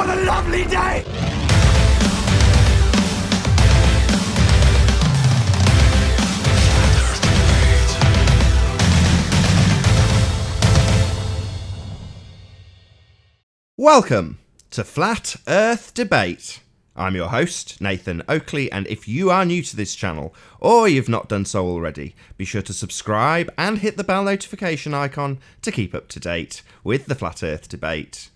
What a lovely day! Welcome to Flat Earth Debate. I'm your host, Nathan Oakley, and if you are new to this channel, or you've not done so already, be sure to subscribe and hit the bell notification icon to keep up to date with the Flat Earth Debate.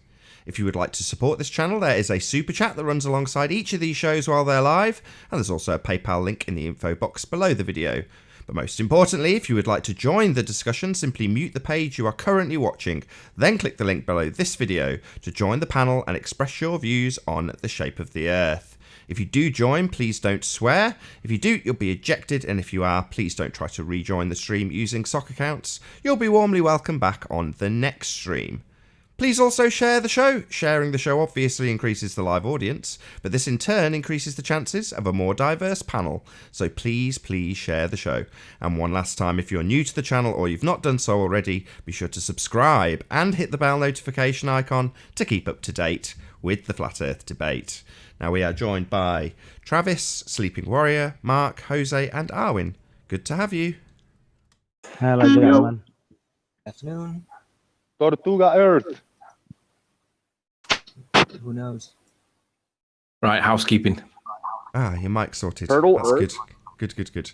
If you would like to support this channel, there is a super chat that runs alongside each of these shows while they're live, and there's also a PayPal link in the info box below the video. But most importantly, if you would like to join the discussion, simply mute the page you are currently watching, then click the link below this video to join the panel and express your views on the shape of the Earth. If you do join, please don't swear. If you do, you'll be ejected, and if you are, please don't try to rejoin the stream using sock accounts. You'll be warmly welcome back on the next stream. Please also share the show. Sharing the show obviously increases the live audience, but this in turn increases the chances of a more diverse panel. So please share the show. And one last time, if you're new to the channel or you've not done so already, be sure to subscribe and hit the bell notification icon to keep up to date with the Flat Earth Debate. Now we are joined by Travis, Sleeping Warrior, Mark, Jose and Arwin. Good to have you. Hello, gentlemen. Afternoon. Tortuga Earth. Who knows? Right, housekeeping. Ah, your mic sorted. Turtle That's Earth. Good.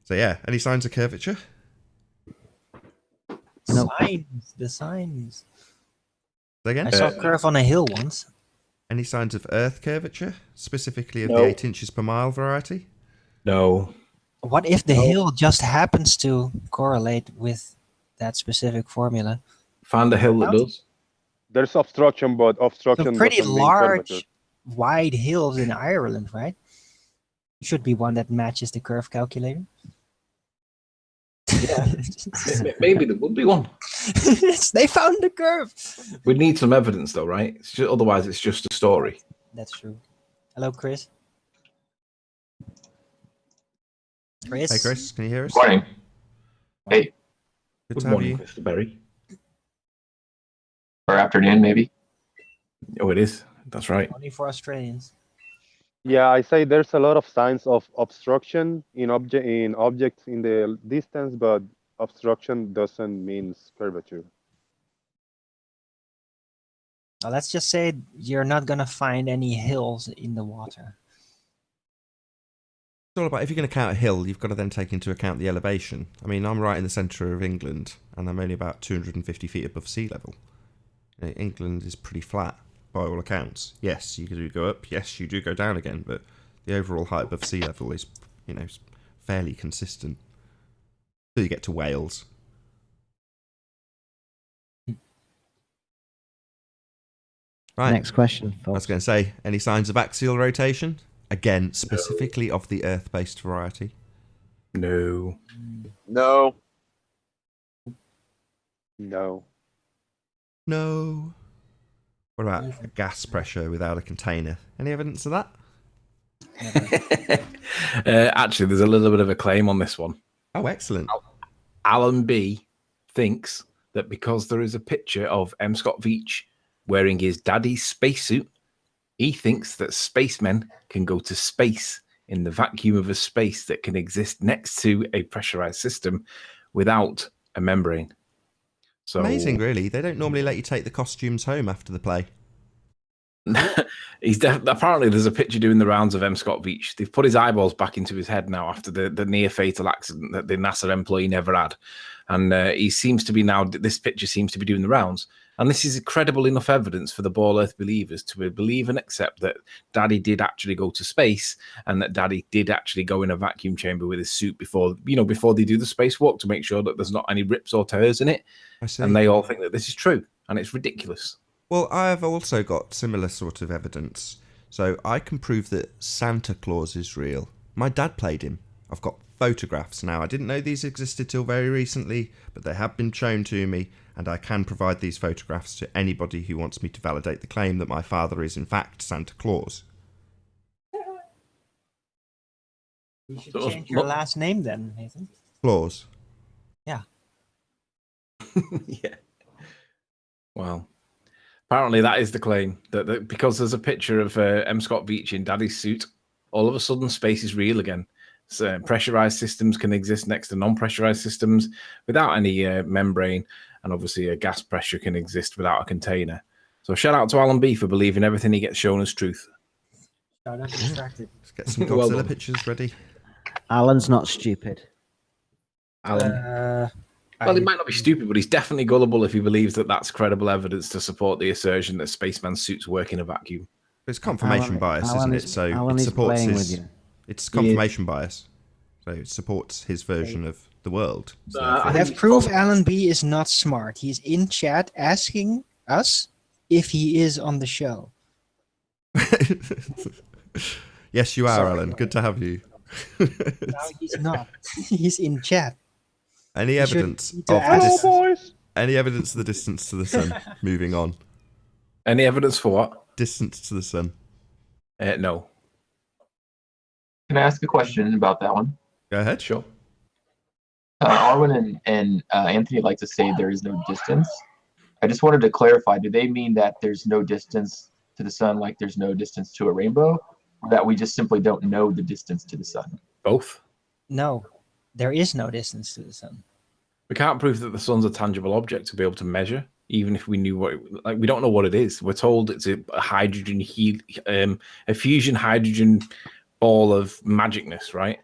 So yeah, any signs of curvature? Nope. The signs. Say again? I saw a curve on a hill once. Any signs of Earth curvature, specifically of No. the 8 inches per mile variety? No. What if the hill just happens to correlate with that specific formula? Find a hill that does. There's obstruction, but obstruction Some pretty doesn't mean curvature. large, wide hills in Ireland, right? Should be one that matches the curve calculator. Maybe there would be one. They found the curve. We'd need some evidence, though, right? It's just, otherwise, it's just a story. That's true. Hello, Chris. Chris. Hey Chris, can you hear us? Morning. Hey, Good Good to have morning, you. Mr. Berry. or afternoon, maybe. Oh, it is. That's right. Only for Australians. Yeah, I say there's a lot of signs of obstruction in objects in the distance, but obstruction doesn't mean curvature. Now, let's just say you're not gonna find any hills in the water. It's all about, if you're going to count a hill, you've got to then take into account the elevation. I mean, I'm right in the centre of England, and I'm only about 250 feet above sea level. You know, England is pretty flat, by all accounts. Yes, you do go up, yes, you do go down again, but the overall height above sea level is, you know, fairly consistent. Till you get to Wales. Right. Next question, I was folks. going to say, any signs of axial rotation? Again, specifically of the Earth-based variety. No. No. No. No. What about a gas pressure without a container? Any evidence of that? Actually, there's a little bit of a claim on this one. Oh, excellent. Alan B thinks that because there is a picture of M. Scott Veitch wearing his daddy's spacesuit, he thinks that spacemen can go to space in the vacuum of a space that can exist next to a pressurized system without a membrane. So Amazing, really. They don't normally let you take the costumes home after the play. Apparently there's a picture doing the rounds of M. Scott Veitch. They've put his eyeballs back into his head now after the near fatal accident that the NASA employee never had, and he seems to be now. This picture seems to be doing the rounds, and this is credible enough evidence for the Ball Earth believers to believe and accept that Daddy did actually go to space, and that Daddy did actually go in a vacuum chamber with his suit before they do the spacewalk to make sure that there's not any rips or tears in it. I see. And they all think that this is true, and it's ridiculous. Well, I have also got similar sort of evidence. So I can prove that Santa Claus is real. My dad played him. I've got photographs now. I didn't know these existed till very recently, but they have been shown to me, and I can provide these photographs to anybody who wants me to validate the claim that my father is in fact Santa Claus. You should change your last name then, Nathan. Claus. Yeah. Yeah. Well, Apparently, that is the claim that because there's a picture of M. Scott Veitch in Daddy's suit, all of a sudden space is real again. So pressurized systems can exist next to non-pressurized systems without any membrane, and obviously a gas pressure can exist without a container. So shout out to Alan B for believing everything he gets shown as truth. Shout out distracted. Let's get some Well Godzilla done. pictures ready. Alan's not stupid. Alan. Well, he might not be stupid, but he's definitely gullible if he believes that that's credible evidence to support the assertion that spaceman's suits work in a vacuum. It's confirmation bias, isn't it? So Alan it is supports playing his. with you. It's confirmation bias, so it supports his version of the world. So I have proof Alan B is not smart. He's in chat asking us if he is on the show. yes, you are, Sorry. Alan. Good to have you. No, he's not. He's in chat. Any You should evidence need of to ask. any evidence of the distance to the sun? Moving on. Any evidence for what? Distance to the sun. No. Can I ask a question about that one? Go ahead. Sure. Arwen and Anthony like to say there is no distance. I just wanted to clarify, do they mean that there's no distance to the sun like there's no distance to a rainbow? Or that we just simply don't know the distance to the sun? Both. No, there is no distance to the sun. We can't prove that the sun's a tangible object to be able to measure, even if we knew what. We don't know what it is. We're told it's a hydrogen a fusion hydrogen ball of magicness, right?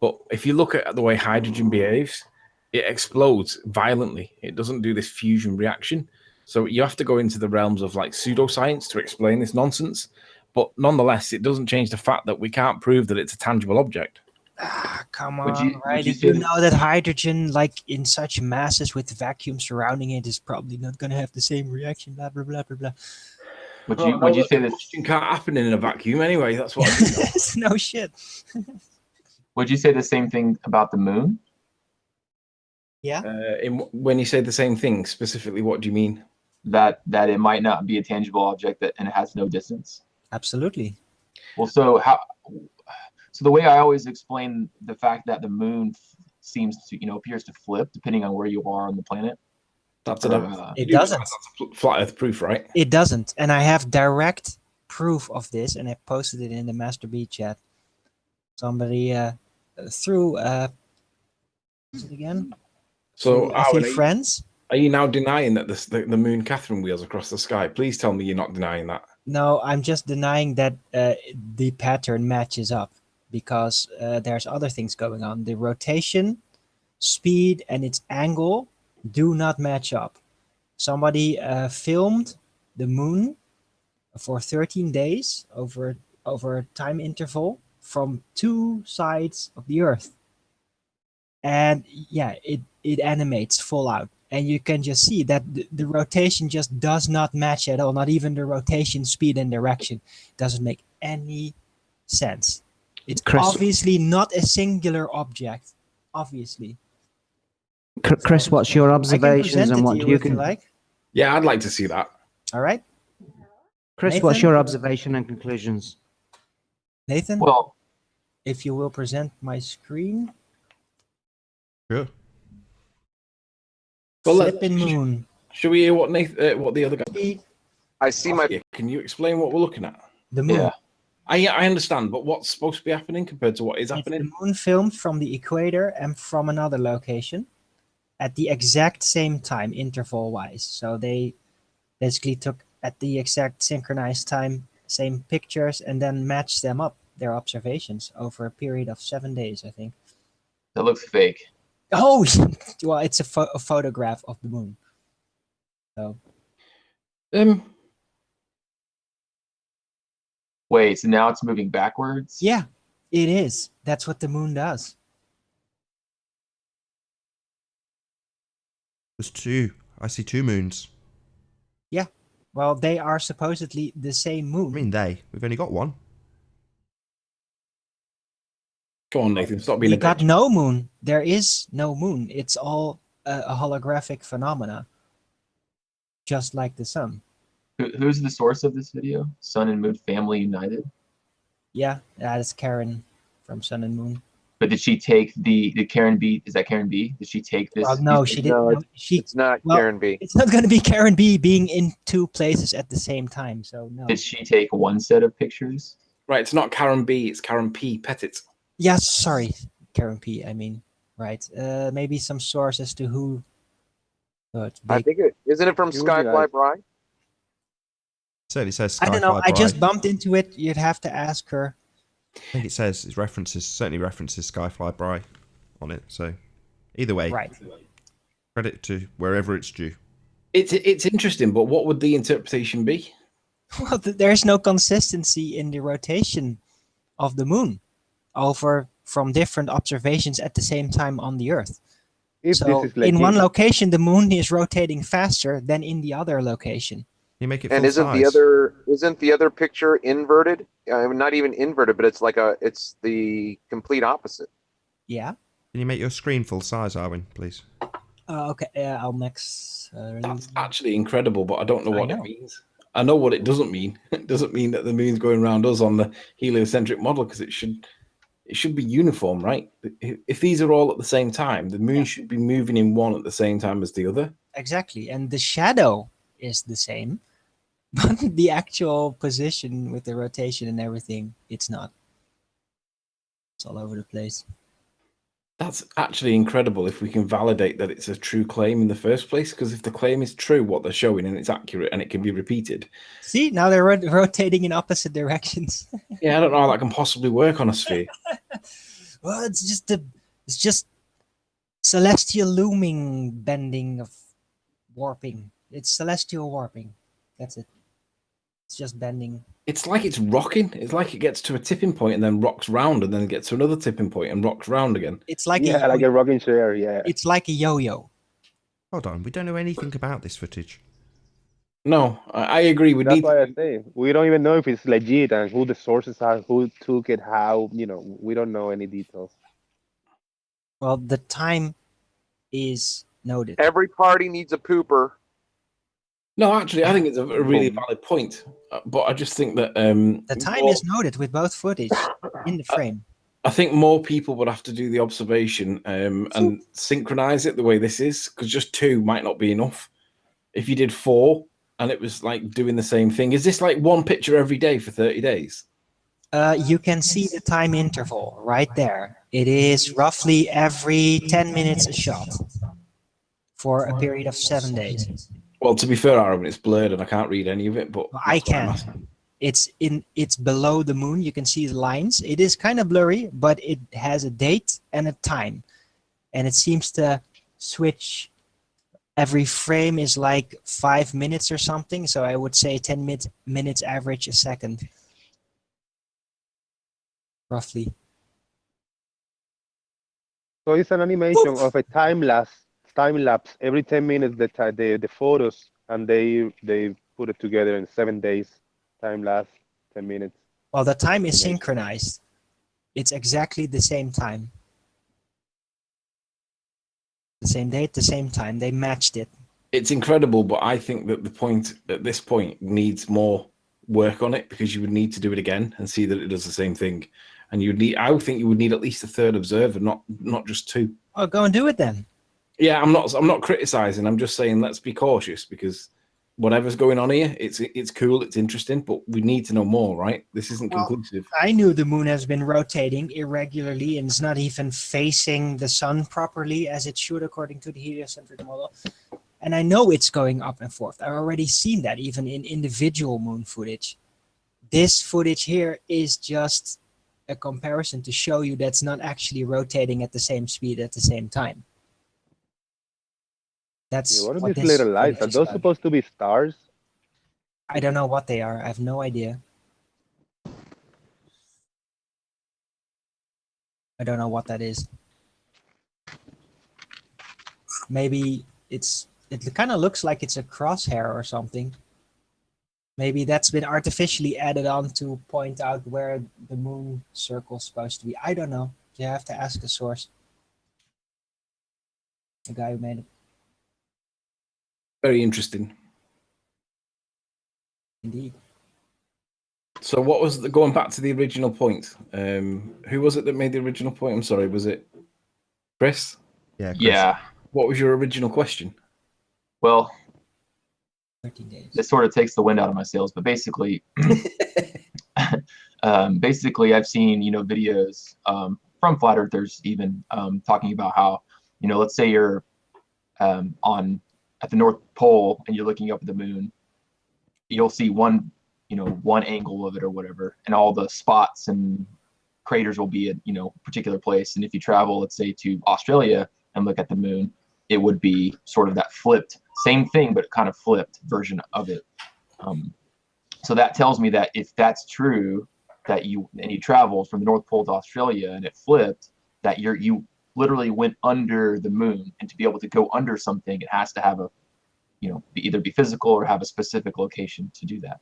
But if you look at the way hydrogen behaves, it explodes violently. It doesn't do this fusion reaction. So you have to go into the realms of like pseudoscience to explain this nonsense. But nonetheless, it doesn't change the fact that we can't prove that it's a tangible object. Come Would on, you Riley. say You that- know that hydrogen, like in such masses with vacuum surrounding it, is probably not going to have the same reaction. Blah blah blah blah blah. Would you say this? Combustion can't happen in a vacuum anyway. That's what. No shit. Would you say the same thing about the moon? Yeah. When you say the same thing, specifically, what do you mean? That it might not be a tangible object and it has no distance. Absolutely. Well, so the way I always explain the fact that the moon seems to appears to flip depending on where you are on the planet. That's It doesn't. That's a flat Earth proof, right? It doesn't. And I have direct proof of this, and I posted it in the Master B chat. Somebody threw what's it again? So, I think Alan, friends. are you now denying that the moon Catherine wheels across the sky? Please tell me you're not denying that. No, I'm just denying that the pattern matches up because there's other things going on. The rotation, speed, and its angle do not match up. Somebody filmed the moon for 13 days over a time interval from two sides of the Earth. And yeah, it animates full out. And you can just see that the rotation just does not match at all. Not even the rotation, speed, and direction. Doesn't make any sense. It's Chris- obviously not a singular object. Obviously. Chris, what's your I can observations present it and to what you do you if you can? like. Yeah, I'd like to see that. All right, Chris, what's Nathan? your observation and conclusions? Nathan, Well, if you will present my screen. Sure. Well, Flippin' moon. Should we hear what the other guy? I see my Can you explain what we're looking at? The moon. yeah. I understand, but what's supposed to be happening compared to what is It's happening? the moon filmed from the equator and from another location at the exact same time, interval wise. So they basically took at the exact synchronized time, same pictures, and then matched them up, their observations, over a period of 7 days, I think. That looks fake. Oh, well, it's a photograph of the moon. So Wait, so now it's moving backwards? yeah, it is. That's what the moon does. There's two. I see two moons. Well, they are supposedly the same moon. I mean, we've only got one. Go on, Nathan. Stop being We a got bitch. no moon. There is no moon. It's all a holographic phenomena, just like the sun. Who's the source of this video? Sun and Moon Family United? Yeah, that is Karen from Sun and Moon. But did she take did Karen B? Is that Karen B? Did she take this? Well, no, these she pictures? didn't. No, No, she. It's not Well, Karen B. It's not going to be Karen B being in two places at the same time. So no. Did she take one set of pictures? Right, it's not Karen B, it's Karen P. Pettit. Yes, sorry, Karen P. I mean, right. Maybe some source as to who. But I think isn't it from You Skyfly guys- Bride? Certainly says I don't know. Skyfly I just Bride. bumped into it. You'd have to ask her. I think it says it certainly references Skyfly Bry on it. So either way, Right. credit to wherever it's due. It's interesting, but what would the interpretation be? Well, there's no consistency in the rotation of the moon over from different observations at the same time on the Earth. If So this is legit, in one location, the moon is rotating faster than in the other location. You make it And full size. isn't the other picture inverted? Not even inverted, but it's the complete opposite. Yeah. Can you make your screen full size, Arwin, please? Okay. I'll max. That's actually incredible, but I don't know I what know. it means. I know what it doesn't mean. It doesn't mean that the moon's going around us on the heliocentric model because it should be uniform, right? If these are all at the same time, the moon should be moving in one at the same time as the other. Exactly, and the shadow is the same, but the actual position with the rotation and everything, it's not. It's all over the place. That's actually incredible if we can validate that it's a true claim in the first place. Because if the claim is true, what they're showing, and it's accurate and it can be repeated. See, now they're rotating in opposite directions. Yeah, I don't know how that can possibly work on a sphere. Well, it's just celestial looming bending of warping. It's celestial warping. That's it. It's just bending. It's like it's rocking. It's like it gets to a tipping point and then rocks round and then gets to another tipping point and rocks round again. It's like yeah, like a rocking chair. Yeah. it's like a yo-yo. Hold on, we don't know anything about this footage. No, I agree. We That's need. why I say we don't even know if it's legit and who the sources are, who took it, how. We don't know any details. Well, the time is noted. Every party needs a pooper. No, actually, I think it's a really valid point. But I just think that The time is noted with both footage in the frame. I think more people would have to do the observation and synchronize it the way this is, because just 2 might not be enough. If you did 4 and it was like doing the same thing, is this like one picture every day for 30 days? You can see the time interval right there. It is roughly every 10 minutes a shot for a period of 7 days. Well, to be fair, Aaron, it's blurred and I can't read any of it, but I that's what I'm can. asking. It's below the moon. You can see the lines. It is kind of blurry, but it has a date and a time, and it seems to switch. Every frame is like 5 minutes or something, so I would say 10 minutes average a second, roughly. So it's an animation of a time lapse every 10 minutes. The photos and they put it together in 7 days. Time lapse 10 minutes. Well, the time is Amazing. synchronized. It's exactly the same time. The same date, the same time. They matched it. It's incredible, but I think that the point at this point needs more work on it because you would need to do it again and see that it does the same thing. And I would think you would need at least a third observer, not just 2. Oh, go and do it then. Yeah, I'm not criticizing. I'm just saying let's be cautious because whatever's going on here, it's cool, it's interesting, but we need to know more, right? This isn't conclusive. I knew the moon has been rotating irregularly and it's not even facing the sun properly as it should according to the heliocentric model. And I know it's going up and forth. I've already seen that even in individual moon footage. This footage here is just a comparison to show you that's not actually rotating at the same speed at the same time. That's What are what these this little lights? Are footage is those about. supposed to be stars? I don't know what they are. I have no idea. I don't know what that is. Maybe it kind of looks like it's a crosshair or something. Maybe that's been artificially added on to point out where the moon circle's supposed to be. I don't know. You have to ask a source. The guy who made it. Very interesting. Indeed. So what was going back to the original point? Who was it that made the original point? I'm sorry, was it Chris? Yeah, Chris. Yeah. What was your original question? Well, 13 days. this sort of takes the wind out of my sails, but basically, I've seen videos from flat earthers even talking about how let's say you're at the North Pole and you're looking up at the moon, you'll see one angle of it or whatever, and all the spots and craters will be at a particular place. And if you travel, let's say, to Australia and look at the moon, it would be sort of that flipped same thing, but kind of flipped version of it. So that tells me that if that's true, that you traveled from the North Pole to Australia and it flipped, that you literally went under the moon, and to be able to go under something, it has to have a either be physical or have a specific location to do that.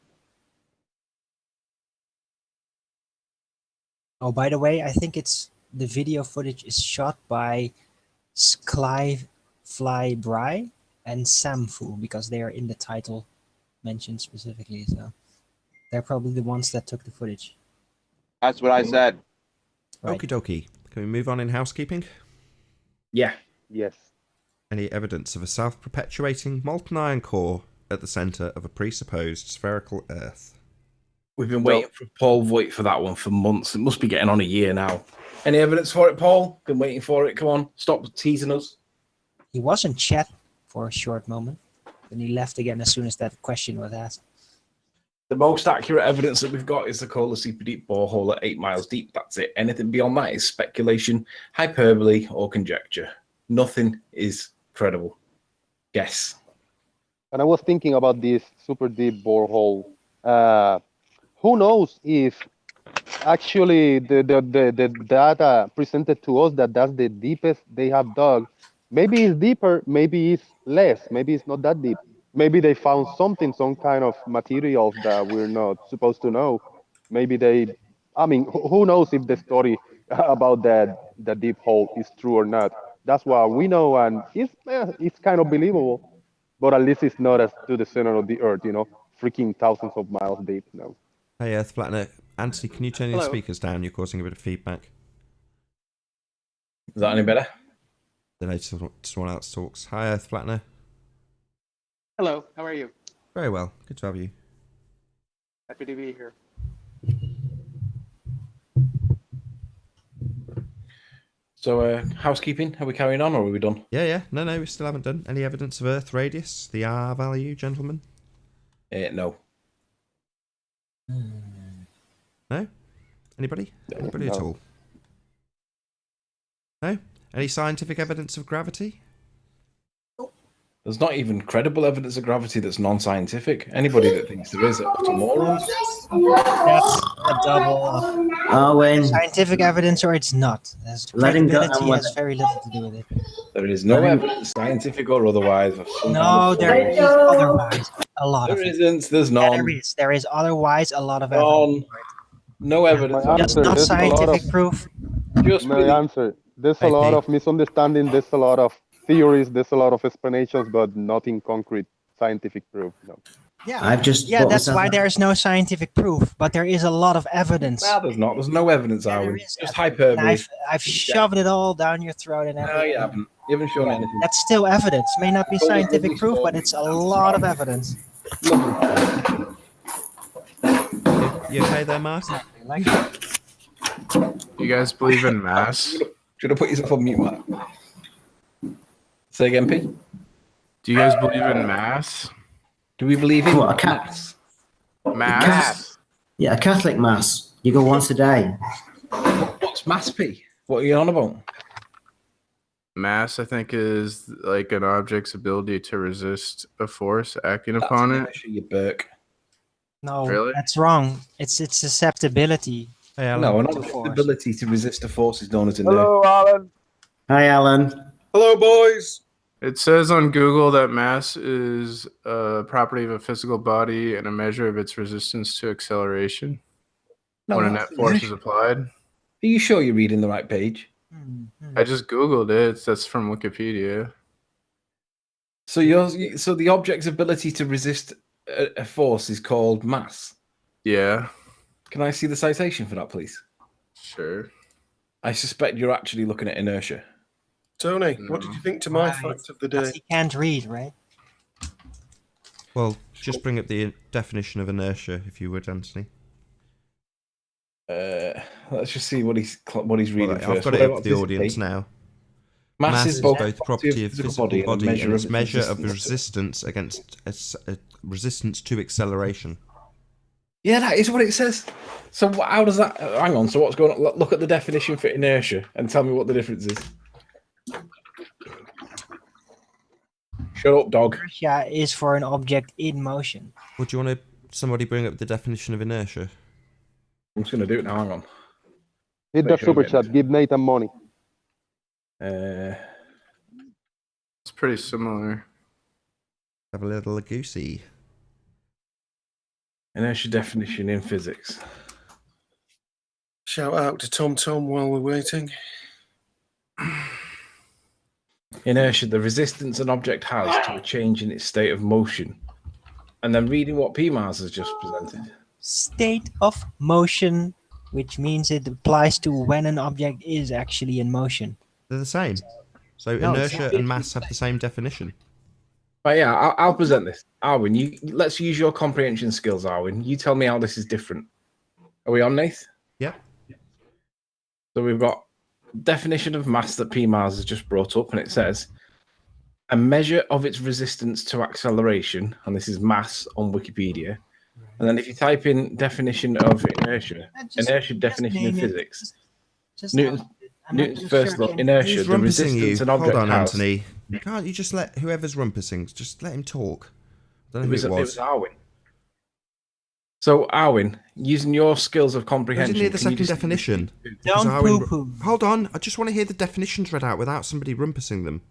Oh, by the way, I think the video footage is shot by Fly Bry and Samfu, because they are in the title mentioned specifically. So they're probably the ones that took the footage. That's what I said. Right. Okie dokie. Can we move on in housekeeping? Yeah. Yes. Any evidence of a self-perpetuating molten iron core at the centre of a presupposed spherical Earth? We've been waiting for Paul Voigt for that one for months. It must be getting on a year now. Any evidence for it, Paul? Been waiting for it. Come on, stop teasing us. He was in chat for a short moment, then he left again as soon as that question was asked. The most accurate evidence that we've got is the Kola super deep borehole at 8 miles deep. That's it. Anything beyond that is speculation, hyperbole, or conjecture. Nothing is credible. Guess. And I was thinking about this super deep borehole. Who knows if actually the data presented to us that's the deepest they have dug. Maybe it's deeper, maybe it's less, maybe it's not that deep. Maybe they found something, some kind of materials that we're not supposed to know. Maybe who knows if the story about the deep hole is true or not. That's what we know, and it's kind of believable, but at least it's not as to the center of the earth, freaking thousands of miles deep. No. Hey, Earth Flattener. Anthony, can you turn your Hello. speakers down? You're causing a bit of feedback. Is that any better? Then I just someone else talks. Hi, Earth Flattener. Hello, how are you? Very well. Good to have you. Happy to be here. So, housekeeping, are we carrying on or are we done? Yeah. No, we still haven't done. Any evidence of Earth radius? The R value, gentlemen? No. No? Anybody? Anybody at No. all? No? Any scientific evidence of gravity? There's not even credible evidence of gravity that's non-scientific. Anybody that thinks there is are morons. That's a double Owen, scientific evidence, or it's not. Let him go Credibility on with has it. very little to do with it. There is no evidence, scientific or otherwise. Of some No, kind of there is otherwise a lot of There it. isn't. There's Yeah, none. there is otherwise a lot of evidence. No evidence. My Just answer, not there's a lot scientific of proof. Just my with it. answer. There's a lot AP. of misunderstanding. There's a lot of theories. There's a lot of explanations, but nothing concrete scientific proof. No. I've just Yeah, put that's myself why out. there is no scientific proof, but there is a lot of evidence. No, there's not. There's no evidence, Yeah, there Owen. is Just evidence. And hyperbole. I've shoved it all down your throat and No, everything. you haven't. You haven't shown anything. That's still evidence. May not be Told us scientific rubbish proof, but story. it's a lot of evidence. You okay there, Mark? Exactly. Like that. You guys believe in mass? Should have put yourself on mute, Mark. Say again, P. Do you guys believe in mass? Do we believe in What, a cat? mass? Mass? Yeah, a Catholic mass. You go once a day. What's mass, P? What are you on about? Mass, I think, is like an object's ability to resist a force acting upon it. That's you Burke. No, Really? that's wrong. It's susceptibility. Hey, Alan. No, an To object's force. ability to resist a force is known as inertia. Hello, Alan. Hi, Alan. Hello, boys. It says on Google that mass is a property of a physical body and a measure of its resistance to acceleration No, when a that's net force inertia. is applied. Are you sure you're reading the right page? I just Googled it. That's from Wikipedia. So so the object's ability to resist a force is called mass. Yeah. Can I see the citation for that, please? Sure. I suspect you're actually looking at inertia. Tony, what did you think to my Right. fact of the Because day? he can't read, right? Well, just bring up the definition of inertia, if you would, Anthony. Let's just see what he's reading Well, first. I've got it up for the audience now. Mass is both the property of physical body and its measure of resistance. resistance against resistance to acceleration. Yeah, that is what it says. So how does that... Hang on, so what's going on? Look at the definition for inertia and tell me what the difference is. Shut up, dog. Inertia is for an object in motion. Would you want somebody bring up the definition of inertia? I'm just going to do it now, hang on. Hit Make the sure I'm super getting chat. Give Nathan money. It's pretty similar. Have a little goosey. Inertia definition in physics. Shout out to Tom while we're waiting. Inertia, the resistance an object has to a change in its state of motion. And then reading what PMARS has just presented. State of motion, which means it applies to when an object is actually in motion. They're the same. So No, it's inertia not. and mass have the same definition. But yeah, I'll present this. Arwin, let's use your comprehension skills, Arwin. You tell me how this is different. Are we on, Nath? Yep. So we've got definition of mass that PMARS has just brought up, and it says a measure of its resistance to acceleration, and this is mass on Wikipedia. And then if you type in definition of inertia, inertia definition in physics, Newton's first law, inertia, Who's the rumpusing resistance you? an object Hold on, has. Anthony. Can't you just let whoever's rumpusing, just let him talk? I don't know It who was Arwin. So, Arwin, using your skills of I comprehension, didn't hear the can you second just- definition. Don't Arwin- poo-poo. Hold on, I just want to hear the definitions read out without somebody rumpusing them.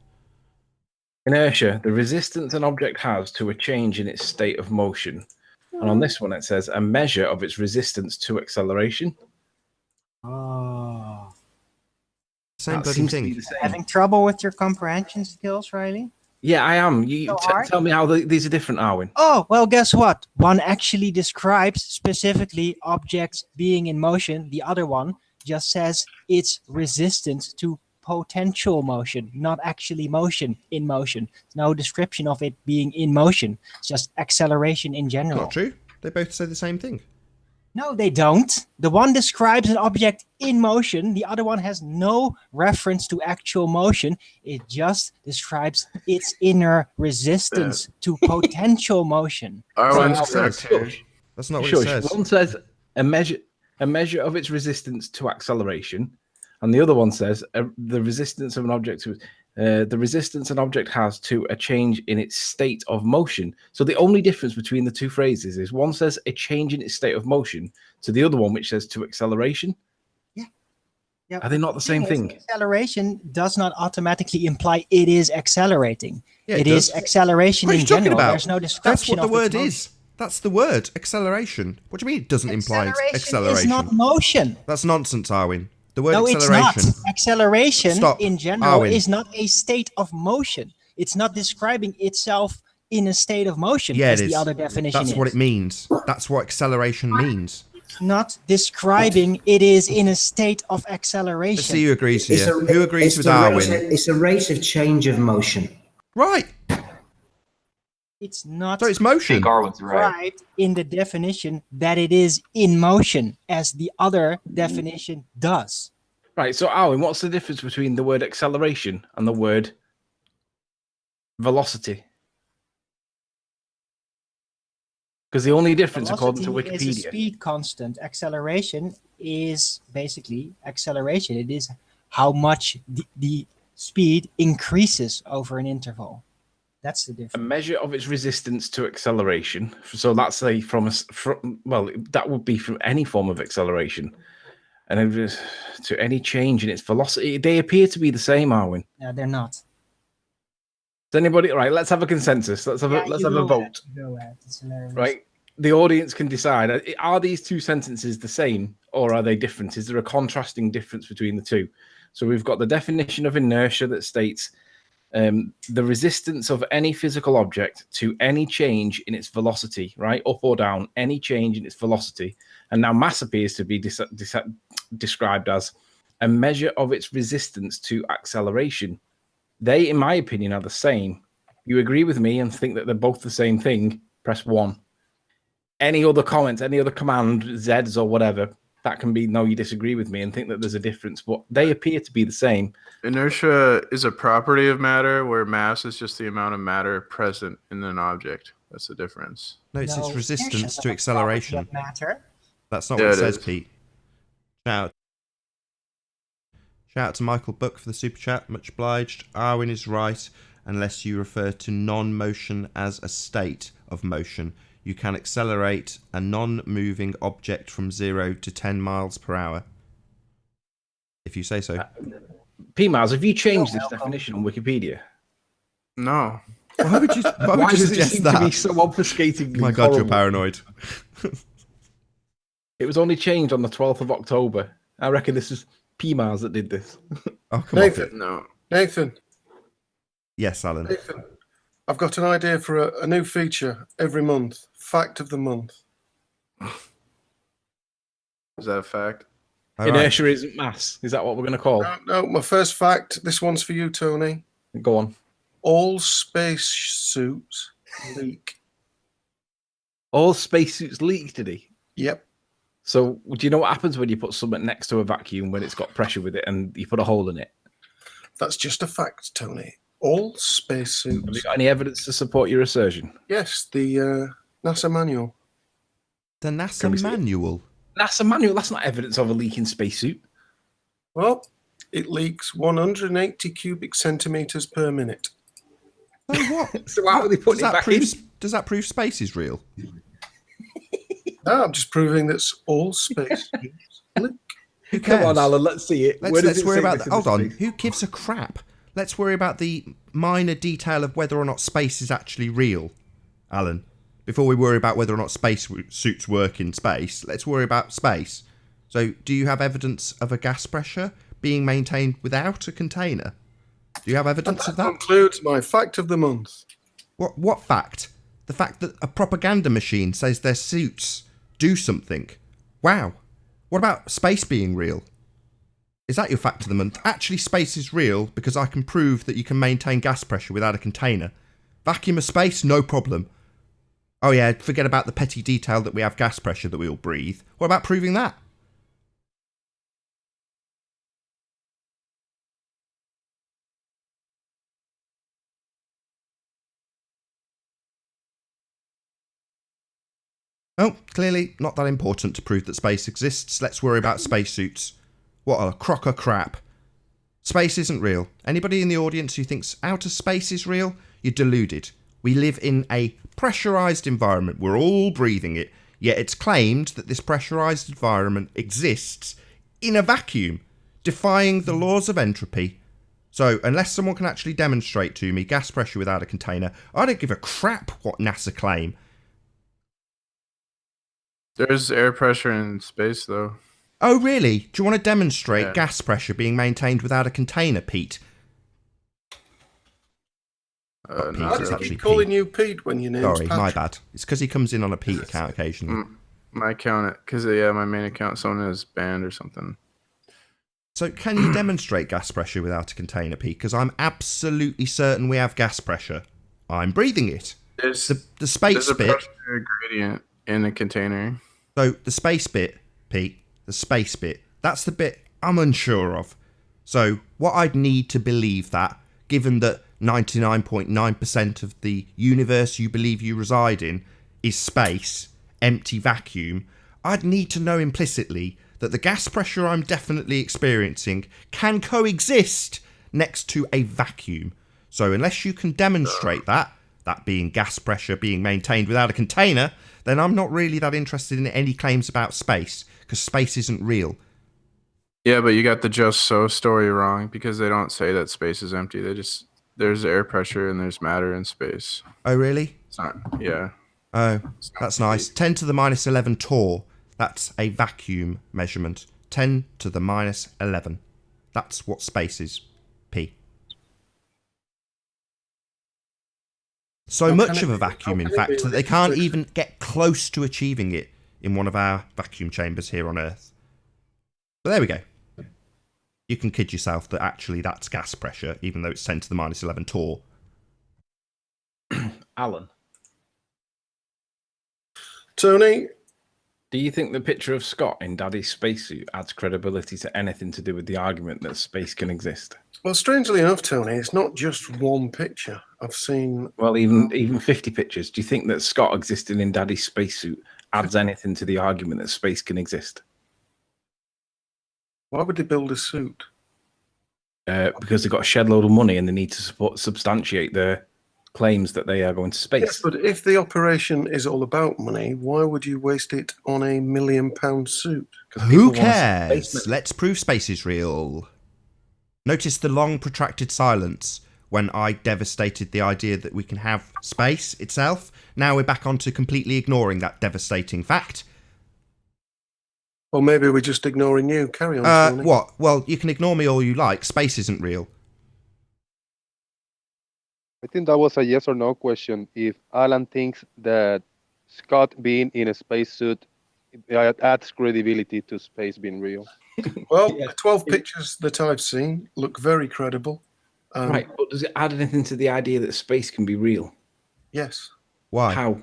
Inertia, the resistance an object has to a change in its state of motion. And on this one, it says a measure of its resistance to acceleration. Oh. Same That bloody seems to be thing. the same. Having trouble with your comprehension skills, Riley? Yeah, I am. You So hard? tell me how these are different, Arwin. Oh, well, guess what? One actually describes specifically objects being in motion. The other one just says its resistance to potential motion, not actually motion in motion. No description of it being in motion. It's just acceleration in general. Not true. They both say the same thing. No, they don't. The one describes an object in motion. The other one has no reference to actual motion. It just describes its inner resistance to potential motion. Arwen's That's correct what it here. says. That's not what Sure, it says. one says a measure of its resistance to acceleration, and the other one says the resistance of an object to the resistance an object has to a change in its state of motion. So the only difference between the two phrases is one says a change in its state of motion to the other one which says to acceleration. Yeah. Are they not the same thing? Acceleration does not automatically imply it is accelerating. Yeah, it does. is acceleration What are in you talking general. about? There's no description That's what the of its word motion. is. That's the word. Acceleration. What do you mean it doesn't imply acceleration? Is not motion. That's nonsense, Arwin. The word No, it's acceleration. not. Acceleration Stop. in general Arwin. is not a state of motion. It's not describing itself in a state of motion, Yeah, as it is. the other definition That's is. what it means. That's what acceleration means. Not describing it is in a state of Let's acceleration. see who agrees here. Who agrees it's with the rate- Arwin? It's a rate of change of motion. Right. It's not So it's I motion. think Arwen's right. described in the definition that it is in motion, as the other definition does. Right, so Arwin, what's the difference between the word acceleration and the word velocity? Because the only difference, according to Velocity is a Wikipedia, speed constant. Acceleration is basically acceleration. It is how much the speed increases over an interval. That's the a difference. measure of its resistance to acceleration. So that's well, that would be from any form of acceleration, and it was to any change in its velocity. They appear to be the same, Arwin. No, they're not. Does anybody? Right, let's have a consensus. Let's have Yeah, a you go vote. ahead, Go ahead. It's hilarious. Right, the audience can decide: are these two sentences the same, or are they different? Is there a contrasting difference between the two? So we've got the definition of inertia that states the resistance of any physical object to any change in its velocity, right, up or down, any change in its velocity. And now mass appears to be described as a measure of its resistance to acceleration. They, in my opinion, are the same. You agree with me and think that they're both the same thing, press 1. Any other comments, any other command, Zs or whatever, that can be, no, you disagree with me and think that there's a difference, but they appear to be the same. Inertia is a property of matter, where mass is just the amount of matter present in an object. That's the difference. No, it's its No, resistance inertia's to not a property acceleration. of matter. That's not Yeah, what it it says, is. Pete. Shout out to Michael Buck for the super chat. Much obliged. Arwin is right, unless you refer to non-motion as a state of motion. You can accelerate a non-moving object from 0 to 10 miles per hour. If you say so. P-Miles, have you changed this definition on Wikipedia? No. Why would you Why does it suggest seem that? to be so obfuscating? My God, you're paranoid. It was only changed on the 12th of October. I reckon this is P-Miles that did this. Oh, come on. Nathan, No. Nathan, Yes, Alan. Nathan, I've got an idea for a new feature every month. Fact of the month. Is that a fact? All right. Inertia isn't mass. Is that what we're going to call? No, my first fact. This one's for you, Tony. Go on. All space suits leak. All spacesuits leak, did he? Yep. So do you know what happens when you put something next to a vacuum when it's got pressure with it and you put a hole in it? That's just a fact, Tony. All space Have you suits. got any evidence to support your assertion? Yes, the NASA manual. The Can we NASA see it? manual. NASA manual, that's not evidence of a leaking spacesuit. Well, it leaks 180 cubic centimeters per minute. So what? So how are they putting it back in? Does that prove space is real? No, I'm just proving that all space suits leak. Who cares? Come on, Alan, let's see it. Where does Let's it worry say about this that. in Hold the on. space? Who gives a crap? Let's worry about the minor detail of whether or not space is actually real, Alan. Before we worry about whether or not space suits work in space, let's worry about space. So, do you have evidence of a gas pressure being maintained without a container? Do you have evidence of That that? concludes my fact of the month. What fact? The fact that a propaganda machine says their suits do something. Wow. What about space being real? Is that your fact of the month? Actually, space is real because I can prove that you can maintain gas pressure without a container. Vacuum of space, no problem. Oh yeah, forget about the petty detail that we have gas pressure that we all breathe. What about proving that? Oh, clearly not that important to prove that space exists. Let's worry about spacesuits. What a crock of crap. Space isn't real. Anybody in the audience who thinks outer space is real, you're deluded. We live in a pressurized environment. We're all breathing it. Yet it's claimed that this pressurized environment exists in a vacuum, defying the laws of entropy. So, unless someone can actually demonstrate to me gas pressure without a container, I don't give a crap what NASA claim. There's air pressure in space, though. Oh, really? Do you want to demonstrate Yeah. gas pressure being maintained without a container, Pete? Pete, Not it's I really. actually keep calling Pete. you Pete when your name's Sorry, my Patrick. bad. It's because he comes in on a Pete account occasionally. My account, because my main account, someone is banned or something. So, can you demonstrate gas pressure without a container, Pete? Because I'm absolutely certain we have gas pressure. I'm breathing it. There's The space a bit. pressure gradient in a container. So, the space bit, Pete, the space bit, that's the bit I'm unsure of. So, what I'd need to believe that, given that 99.9% of the universe you believe you reside in is space, empty vacuum, I'd need to know implicitly that the gas pressure I'm definitely experiencing can coexist next to a vacuum. So unless you can demonstrate that being gas pressure being maintained without a container, then I'm not really that interested in any claims about space, because space isn't real. Yeah, but you got the just so story wrong, because they don't say that space is empty. There's air pressure and there's matter in space. Oh, really? It's not, yeah. Oh, that's nice. 10 to the minus 11 torr. That's a vacuum measurement. 10 to the minus 11. That's what space is. P. So How much can of it a be- vacuum, how in can it be fact, that when they it's can't just- even get close to achieving it in one of our vacuum chambers here on Earth. But there we go. You can kid yourself that actually that's gas pressure, even though it's 10 to the minus 11 torr. Alan, Tony, do you think the picture of Scott in Daddy's spacesuit adds credibility to anything to do with the argument that space can exist? well, strangely enough, Tony, it's not just one picture. I've seen. Well, even 50 pictures. Do you think that Scott existing in Daddy's spacesuit adds anything to the argument that space can exist? Why would they build a suit? Because they've got a shed load of money and they need to substantiate their claims that they are going to space. Yes, but if the operation is all about money, why would you waste it on a £1 million suit? Who people want to see cares? space. Let's prove space is real. Notice the long protracted silence when I devastated the idea that we can have space itself. Now we're back onto completely ignoring that devastating fact. Or maybe we're just ignoring you. Carry on, Tony. What? Well, you can ignore me all you like. Space isn't real. I think that was a yes or no question. If Alan thinks that Scott being in a spacesuit adds credibility to space being real. Well, the 12 pictures that I've seen look very credible. Right, but does it add anything to the idea that space can be real? Yes. Why? How?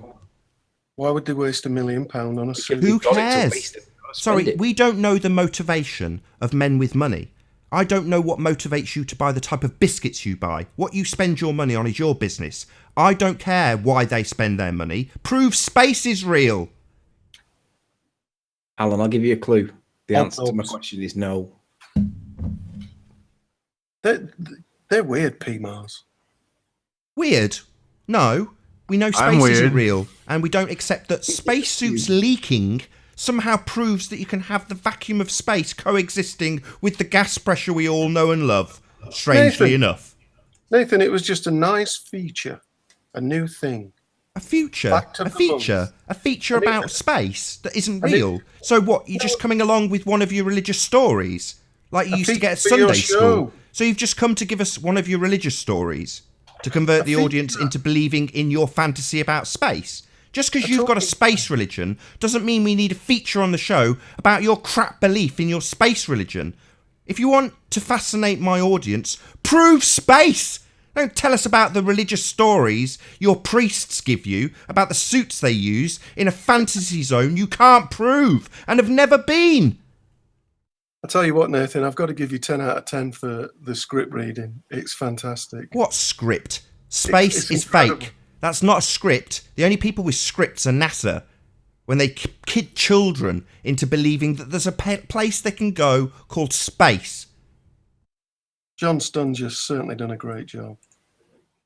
Why would they waste £1 million on a suit? Who Got it to cares? waste it. Gotta Sorry, spend it. we don't know the motivation of men with money. I don't know what motivates you to buy the type of biscuits you buy. What you spend your money on is your business. I don't care why they spend their money. Prove space is real. Alan, I'll give you a clue. The Oh, answer to my question is no. They're weird, PMARs. Weird? No. We know I'm space isn't weird. real, and we don't accept that spacesuits leaking somehow proves that you can have the vacuum of space coexisting with the gas pressure we all know and love. Strangely Nathan. enough. Nathan, it was just a nice feature, a new thing. A future? Back to A the feature? monks. A feature I mean- about space that isn't I mean- real? So what, you're just coming along with one of your religious stories? Like you A used to get at feature for your Sunday school? show. So you've just come to give us one of your religious stories? To convert the audience feature. into believing in your fantasy about space? Just because I you've got a told you. space religion doesn't mean we need a feature on the show about your crap belief in your space religion. If you want to fascinate my audience, prove space! Don't tell us about the religious stories your priests give you about the suits they use in a fantasy zone you can't prove and have never been. I'll tell you what, Nathan, I've got to give you 10 out of 10 for the script reading. It's fantastic. What script? Space It's is incredible. fake. That's not a script. The only people with scripts are NASA. When they kid children into believing that there's a place they can go called space. John Stunger's certainly done a great job.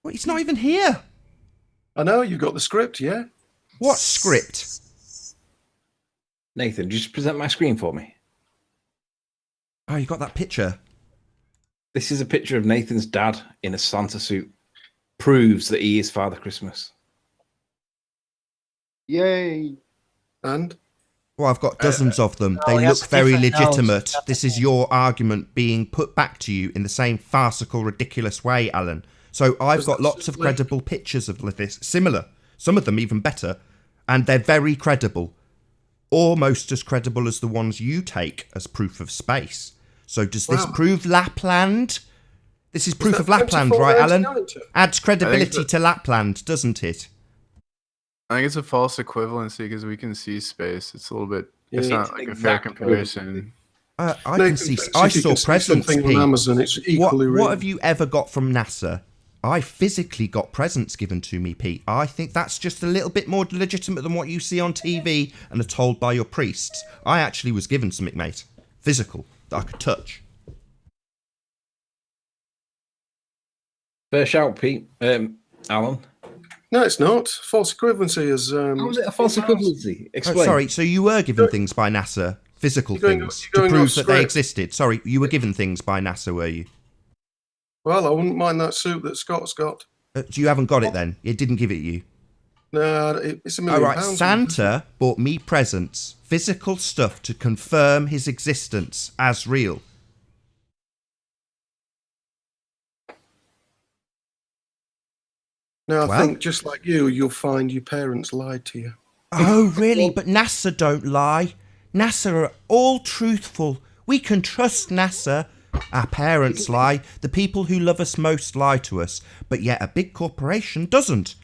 Well, he's not even here. I know, you've got the script, yeah? What script? Nathan, just present my screen for me. Oh, you got that picture. This is a picture of Nathan's dad in a Santa suit. Proves that he is Father Christmas. Yay! And Well, I've got dozens of them. no, They he has look very different nose. legitimate. This is your argument being put back to you in the same farcical, ridiculous way, Alan. So I've got lots of credible pictures of this, similar. Some of them even better. And they're very credible. Almost as credible as the ones you take as proof of space. So does this Wow. prove Lapland? This is proof that of Lapland, 24 right, hours Alan? character? Adds credibility that- to Lapland, doesn't it? I think it's a false equivalency because we can see space. It's a little bit. It's Yeah. not It's like a an fair exact comparison. I can Nathan, see. if I you saw can see presents, something Pete. on Amazon, it's equally real. What have you ever got from NASA? I physically got presents given to me, Pete. I think that's just a little bit more legitimate than what you see on TV and are told by your priests. I actually was given something, mate. Physical, that I could touch. Fair shout, Pete. Alan. No, it's not. False equivalency is. How is it a false equivalency? Oh, Explain. sorry, so you were given things by NASA, physical You're going- things, you're to going prove off that they script. existed. Sorry, you were given things by NASA, were you? Well, I wouldn't mind that suit that Scott's got. You haven't got it then? It didn't give it you? No, it's £1 All million. right, Santa bought me presents, physical stuff to confirm his existence as real. Now, I Well- think just like you'll find your parents lied to you. Oh, really? But NASA don't lie. NASA are all truthful. We can trust NASA. Our parents lie. The people who love us most lie to us. But yet a big corporation doesn't.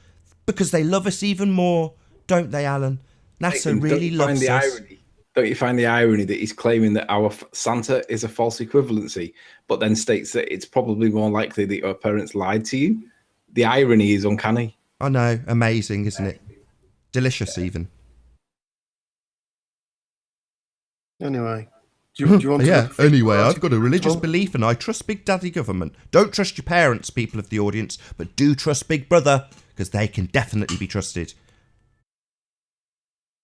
Because they love us even more. Don't they, Alan? NASA Nathan, really loves us. Irony? Don't you find the irony that he's claiming that our Santa is a false equivalency, but then states that it's probably more likely that your parents lied to you? The irony is uncanny. I know. Amazing, isn't it? Delicious, even. Anyway, do you want Yeah, to... anyway, I've got a religious belief and I trust Big Daddy Government. Don't trust your parents, people of the audience, but do trust Big Brother, because they can definitely be trusted.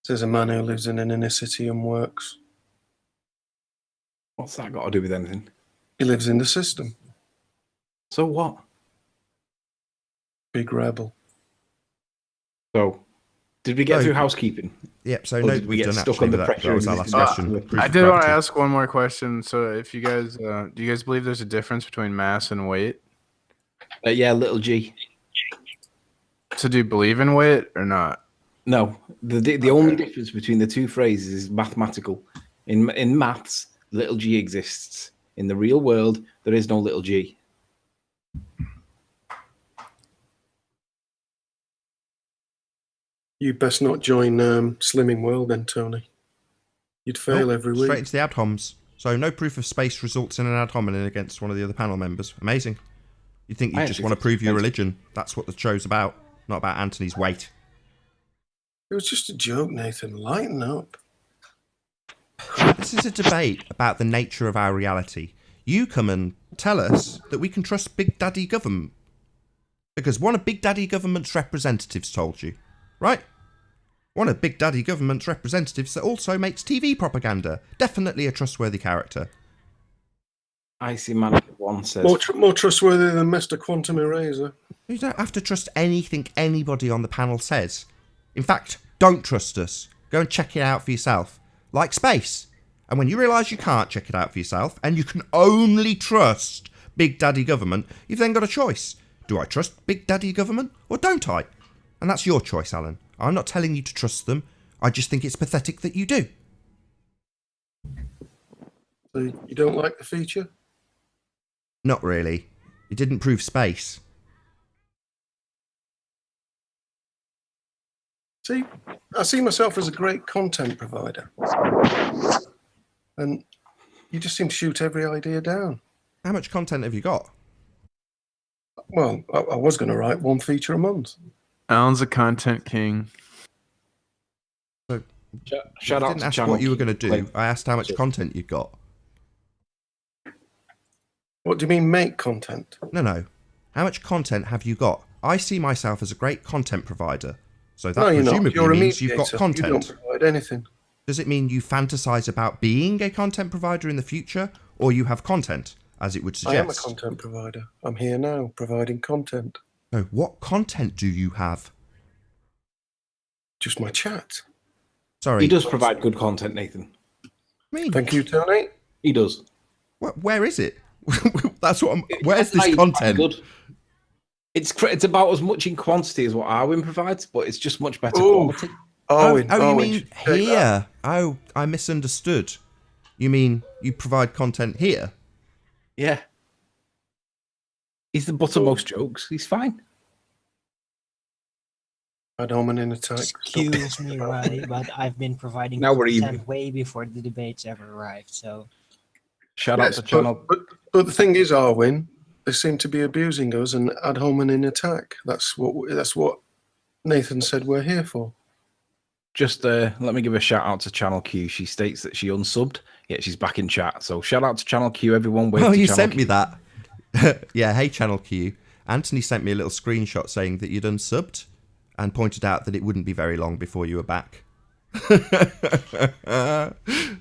There's a man who lives in an inner city and works. What's that got to do with anything? He lives in the system. So what? Big rebel. So, did we get through housekeeping? Yep, so Or no, did we we've get done stuck actually, on the but pressure that was our last existing question. Proof I of did want to gravity. ask one more question. So, if you guys, do you guys believe there's a difference between mass and weight? Yeah, little g. So, do you believe in weight or not? No, the only difference between the two phrases is mathematical. In maths, little g exists. In the real world, there is no little g. You best not join Slimming World then, Tony. You'd fail every week. Straight into the ad homs. So no proof of space results in an ad hominem against one of the other panel members. Amazing. You think you just want to prove your religion. That's what the show's about, not about Anthony's weight. It was just a joke, Nathan. Lighten up. This is a debate about the nature of our reality. You come and tell us that we can trust Big Daddy Government. Because one of Big Daddy Government's representatives told you. Right? One of Big Daddy Government's representatives that also makes TV propaganda. Definitely a trustworthy character. Icy Man 1 says... More trustworthy than Mr. Quantum Eraser. You don't have to trust anything anybody on the panel says. In fact, don't trust us. Go and check it out for yourself. Like space. And when you realise you can't check it out for yourself, and you can only trust Big Daddy Government, you've then got a choice. Do I trust Big Daddy Government, or don't I? And that's your choice, Alan. I'm not telling you to trust them. I just think it's pathetic that you do. So you don't like the feature? Not really. It didn't prove space. See, I see myself as a great content provider. And you just seem to shoot every idea down. How much content have you got? Well, I was going to write one feature a month. Alan's a content king. So, shout I out didn't to ask Channel what you were Q. going to do. I asked how much content you've got. What do you mean make content? No. How much content have you got? I see myself as a great content provider. So that No, you're not. presumably You're a means you've got mediator. content. You don't provide anything. Does it mean you fantasize about being a content provider in the future, or you have content, as it would suggest? I am a content provider. I'm here now, providing content. No, what content do you have? Just my chat. Sorry. He does provide good content, Nathan. Thank you, Tony. He does. Where is it? That's what I'm... Where's this content? Good. It's about as much in quantity as what Arwin provides, but it's just much better Ooh. quality. You mean here? Oh, I misunderstood. You mean you provide content here? Yeah. He's the butt of most jokes. He's fine. Ad hominem attack. Excuse me, right? But I've been providing Now we're content even. way before the debates ever arrived. So Shout out to Channel. But the thing is, Arwin, they seem to be abusing us and ad hominem attack. That's what Nathan said we're here for. Just let me give a shout out to Channel Q. She states that she unsubbed, yet she's back in chat. So shout out to Channel Q, everyone. Oh, you sent me that. Yeah, hey, Channel Q. Anthony sent me a little screenshot saying that you'd unsubbed and pointed out that it wouldn't be very long before you were back.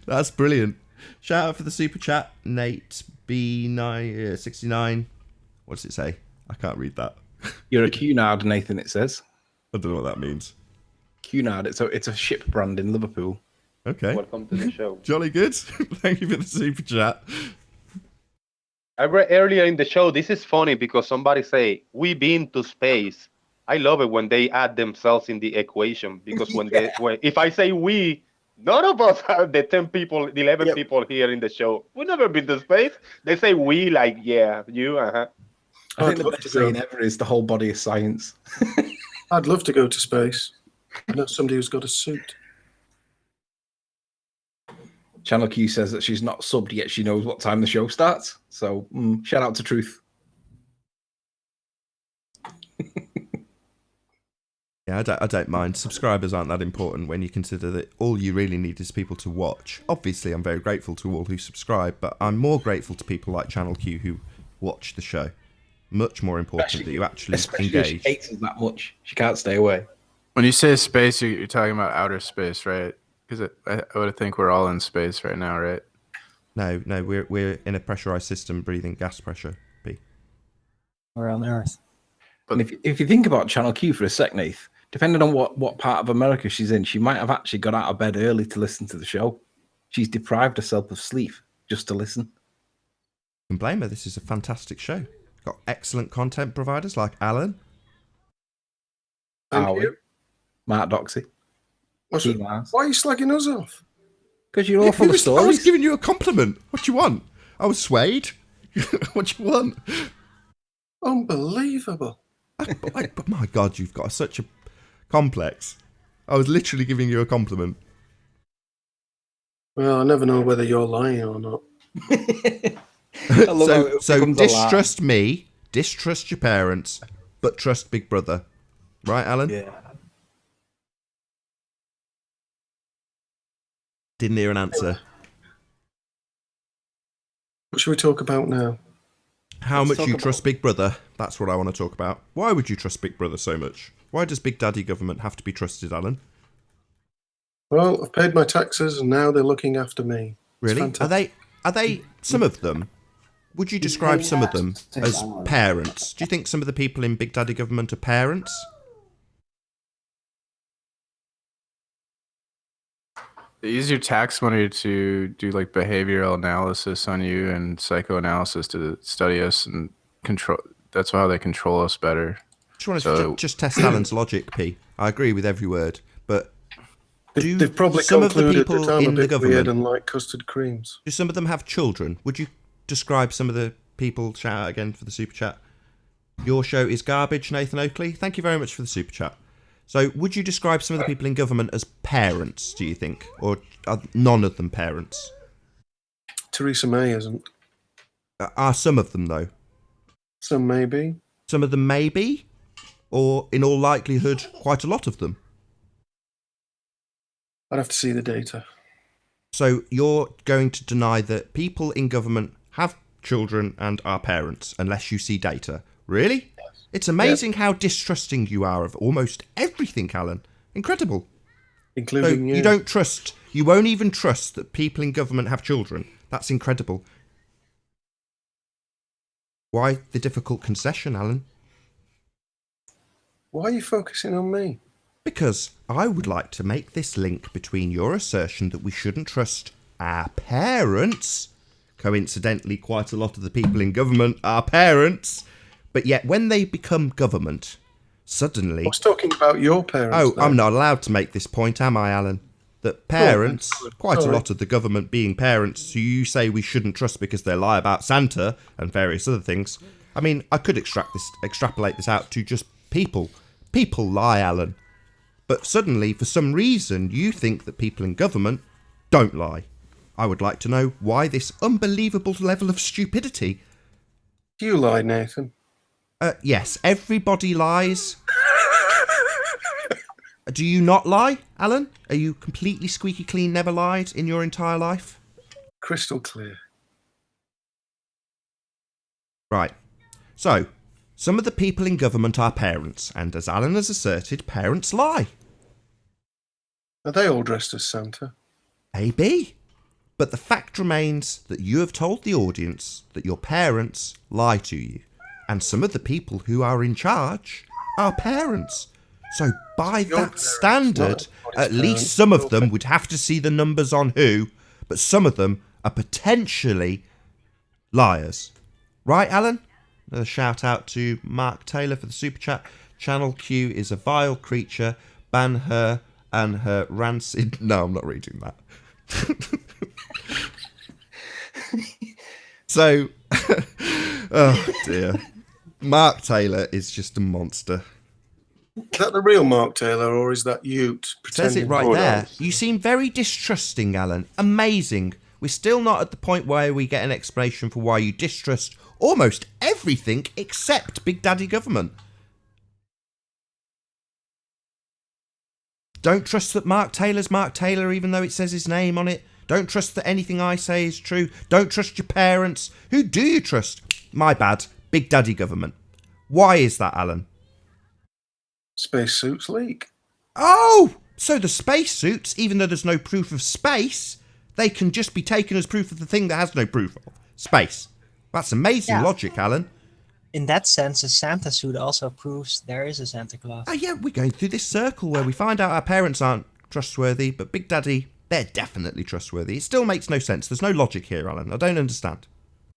That's brilliant. Shout out for the super chat, Nate B69. What does it say? I can't read that. You're a Cunard, Nathan, it says. I don't know what that means. Cunard, it's a ship brand in Liverpool. Okay. Welcome to the show. Jolly good. Thank you for the super chat. I read earlier in the show, this is funny because somebody say, we've been to space. I love it when they add themselves in the equation because when if I say we, none of us are the 10 people, the 11 people here in the show. We've never been to space. They say we like, yeah, you, I think the best saying ever is the whole body of science. I'd love to go to space. I know somebody who's got a suit. Channel Q says that she's not subbed yet. She knows what time the show starts. So shout out to Truth. Yeah, I don't mind. Subscribers aren't that important when you consider that all you really need is people to watch. Obviously, I'm very grateful to all who subscribe, but I'm more grateful to people like Channel Q who watch the show. Much more important that you actually engage. She hates us that much. She can't stay away. When you say space, you're talking about outer space, right? Because I would think we're all in space right now, right? No, we're in a pressurized system breathing gas pressure. B. We're on Earth. But if you think about Channel Q for a sec, Nath, depending on what part of America she's in, she might have actually got out of bed early to listen to the show. She's deprived herself of sleep just to listen. Can blame her. This is a fantastic show. Got excellent content providers like Alan. Thank you. Mark Doxey. Why are you slagging us off? Because you're all full of stories. I was giving you a compliment. What do you want? I was swayed. What do you want? Unbelievable. But my God, you've got such a complex. I was literally giving you a compliment. Well, I never know whether you're lying or not. So distrust me, distrust your parents, but trust Big Brother. Right, Alan? Yeah. Didn't hear an answer. What should we talk about now? How much you trust Big Brother. That's what I want to talk about. Why would you trust Big Brother so much? Why does Big Daddy government have to be trusted, Alan? Well, I've paid my taxes and now they're looking after me. Really? Are they some of them? Would you describe some of them as parents? Do you think some of the people in Big Daddy government are parents? They use your tax money to do like behavioral analysis on you and psychoanalysis to study us and control. That's how they control us better. Just want to just test Alan's logic, P. I agree with every word, but they've probably some of the concluded people that I'm in a the bit weird government and like custard creams. do some of them have children? Would you describe some of the people? Shout out again for the super chat. Your show is garbage, Nathan Oakley. Thank you very much for the super chat. So, would you describe some of the people in government as parents, do you think? Or are none of them parents? Theresa May isn't. Are some of them, though? Some maybe. Some of them maybe? Or, in all likelihood, quite a lot of them? I'd have to see the data. So, you're going to deny that people in government have children and are parents, unless you see data? Really? It's amazing how distrusting you are of almost everything, Alan. Incredible. Including you. You don't trust, you won't even trust that people in government have children. That's incredible. Why the difficult concession, Alan? Why are you focusing on me? Because I would like to make this link between your assertion that we shouldn't trust our parents. Coincidentally, quite a lot of the people in government are parents. But yet, when they become government, suddenly... I was talking about your parents. Oh, though. I'm not allowed to make this point, am I, Alan? That parents, quite a lot of the government being parents, who you say we shouldn't trust because they lie about Santa and various other things. I mean, I could extrapolate this out to just people. People lie, Alan. But suddenly, for some reason, you think that people in government don't lie. I would like to know why this unbelievable level of stupidity. Do you lie, Nathan? Yes, everybody lies. Do you not lie, Alan? Are you completely squeaky clean, never lied in your entire life? Crystal clear. Right. So, some of the people in government are parents, and as Alan has asserted, parents lie. Are they all dressed as Santa? Maybe. But the fact remains that you have told the audience that your parents lie to you. And some of the people who are in charge are parents. So by that standard, at least some of them would have to see the numbers on who, but some of them are potentially liars. Right, Alan? Another shout out to Mark Taylor for the super chat. Channel Q is a vile creature. Ban her and her rancid... No, I'm not reading that. So, oh dear. Mark Taylor is just a monster. Is that the real Mark Taylor, or is that Ute Says it pretending? right Who there. knows? You seem very distrusting, Alan. Amazing. We're still not at the point where we get an explanation for why you distrust almost everything except Big Daddy government. Don't trust that Mark Taylor's Mark Taylor even though it says his name on it. Don't trust that anything I say is true. Don't trust your parents. Who do you trust? My bad. Big Daddy government. Why is that, Alan? Spacesuits leak. Oh! So the spacesuits, even though there's no proof of space, they can just be taken as proof of the thing that has no proof of. Space. That's amazing logic, Alan. In that sense, a Santa suit also proves there is a Santa Claus. Oh yeah, we're going through this circle where we find out our parents aren't trustworthy, but Big Daddy, they're definitely trustworthy. It still makes no sense. There's no logic here, Alan. I don't understand.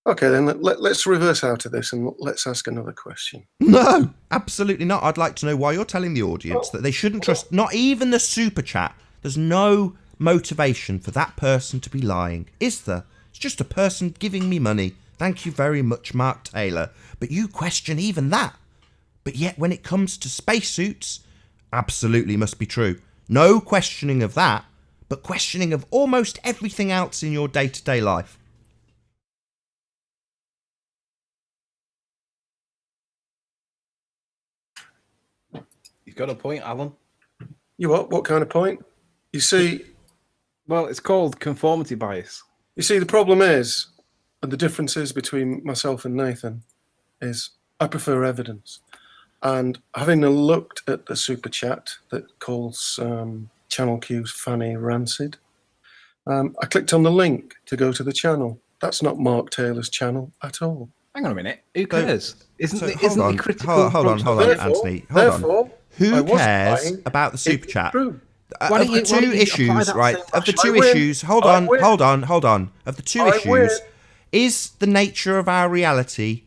Okay, then let's reverse out of this and let's ask another question. No, absolutely not. I'd like to know why you're telling the audience that they shouldn't trust not even the super chat. There's no motivation for that person to be lying, is there? It's just a person giving me money. Thank you very much, Mark Taylor. But you question even that. But yet when it comes to spacesuits, absolutely must be true. No questioning of that, but questioning of almost everything else in your day-to-day life. You've got a point, Alan. You what? What kind of point? You see, Well, it's called conformity bias. the problem is, and the difference is between myself and Nathan, is I prefer evidence. And having looked at the super chat that calls Channel Q's Fanny rancid, I clicked on the link to go to the channel. That's not Mark Taylor's channel at all. Hang on a minute. Who cares? Isn't So the hold on, critical? hold on, Therefore- Anthony. Hold on. therefore, I Who wasn't cares lying. about the super It's chat? true. Why Of don't the you- why two don't you apply issues, that right? same Of the logic? two I win. issues, hold I on. Of the two I issues, win. is the nature of our reality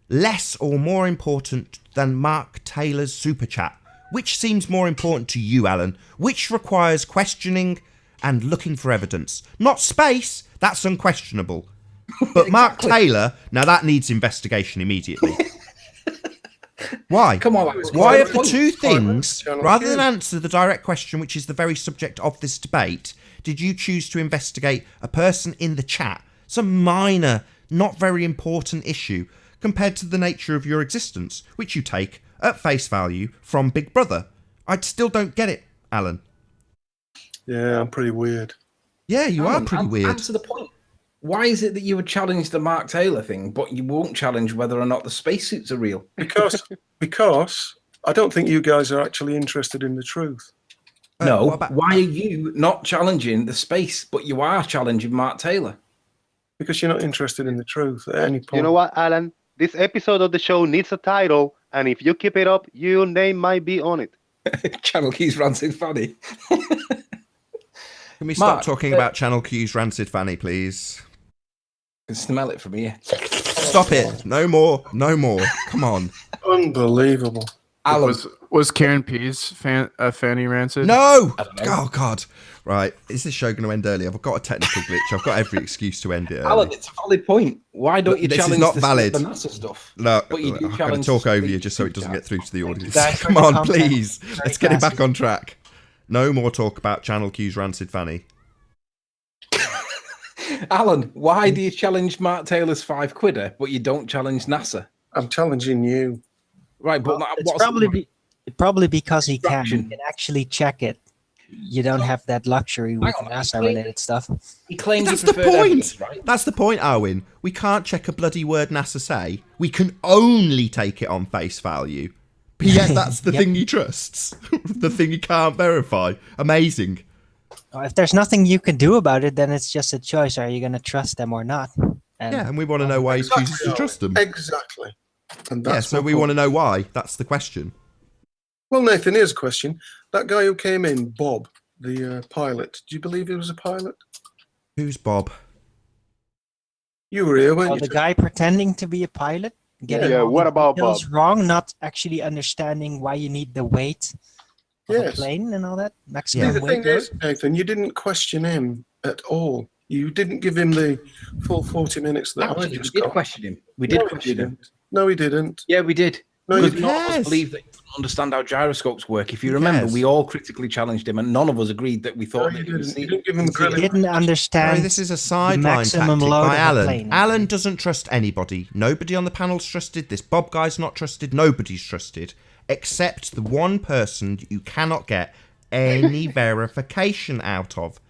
less or more important than Mark Taylor's super chat? Which seems more important to you, Alan? Which requires questioning and looking for evidence? Not space, that's unquestionable. But Mark Taylor, now that needs investigation immediately. Why? Come on, Alex. Why What's of the the two Channel things, Q. rather than answer the direct question, which is the very subject of this debate, did you choose to investigate a person in the chat, some minor, not very important issue, compared to the nature of your existence, which you take at face value from Big Brother? I still don't get it, Alan. Yeah, I'm pretty weird. Yeah, you are Alan, pretty weird. Answer the point. Why is it that you would challenge the Mark Taylor thing, but you won't challenge whether or not the spacesuits are real? Because I don't think you guys are actually interested in the truth. No. what about- Why are you not challenging the space, but you are challenging Mark Taylor? Because you're not interested in the truth at any point. You know what, Alan? This episode of the show needs a title, and if you keep it up, your name might be on it. Channel Q's rancid fanny. Can we stop Mark, talking about Channel Q's rancid fanny, please? I can smell it from here. Stop it. No more. No more. Come on. Unbelievable. Alan, Was Karen P's Fanny rancid? No! I don't know. Oh, God. Right. Is this show going to end early? I've got a technical glitch. I've got every excuse to end it early. Alan, it's a valid point. Why don't you This is challenge not the valid. NASA stuff? Look, But you do I'm going challenge to talk the over you space just so it doesn't chat. get through to the audience. guys for Come the on, content. please. Very Let's get it back classy. on track. No more talk about Channel Q's rancid fanny. Alan, why do you challenge Mark Taylor's £5 but you don't challenge NASA? I'm challenging you. Right, but It's what's probably because he can. Distraction. He can actually check it. You don't have that luxury with Hang on, NASA-related stuff. he claimed That's he the preferred point. evidence, right? That's the point, Arwin. We can't check a bloody word NASA say. We can only take it on face value. But yet that's the Yep. thing he trusts. The thing he can't verify. Amazing. Well, if there's nothing you can do about it, then it's just a choice. Are you going to trust them or not? And Yeah, and we want to know why he chooses to trust them. Exactly. And Yeah, that's so my we point. want to know why. That's the question. Well, Nathan, here's a question. That guy who came in, Bob, the pilot, do you believe he was a pilot? Who's Bob? You were here, weren't oh, you? the guy pretending to be a pilot? getting Yeah, all what the about details Bob? wrong, not actually understanding why you need the weight of a Yes. plane and all that See, maximum the weight thing load. is, Nathan, you didn't question him at all. You didn't give him the full 40 minutes that I Actually, we just did got. question him. We No, did he question him. didn't. No, he didn't. Yeah, we did. No, Because you none of us cares? believed that he couldn't understand how gyroscopes work. If you Who remember, cares? we all critically challenged him, and none of us agreed that we No, thought you that he was didn't. You seeing. didn't give him He grilling. didn't understand Sorry, this is a the sideline maximum tactic load by of a Alan. plane. Alan doesn't trust anybody. Nobody on the panel's trusted. This Bob guy's not trusted. Nobody's trusted. Except the one person you cannot get any verification out of.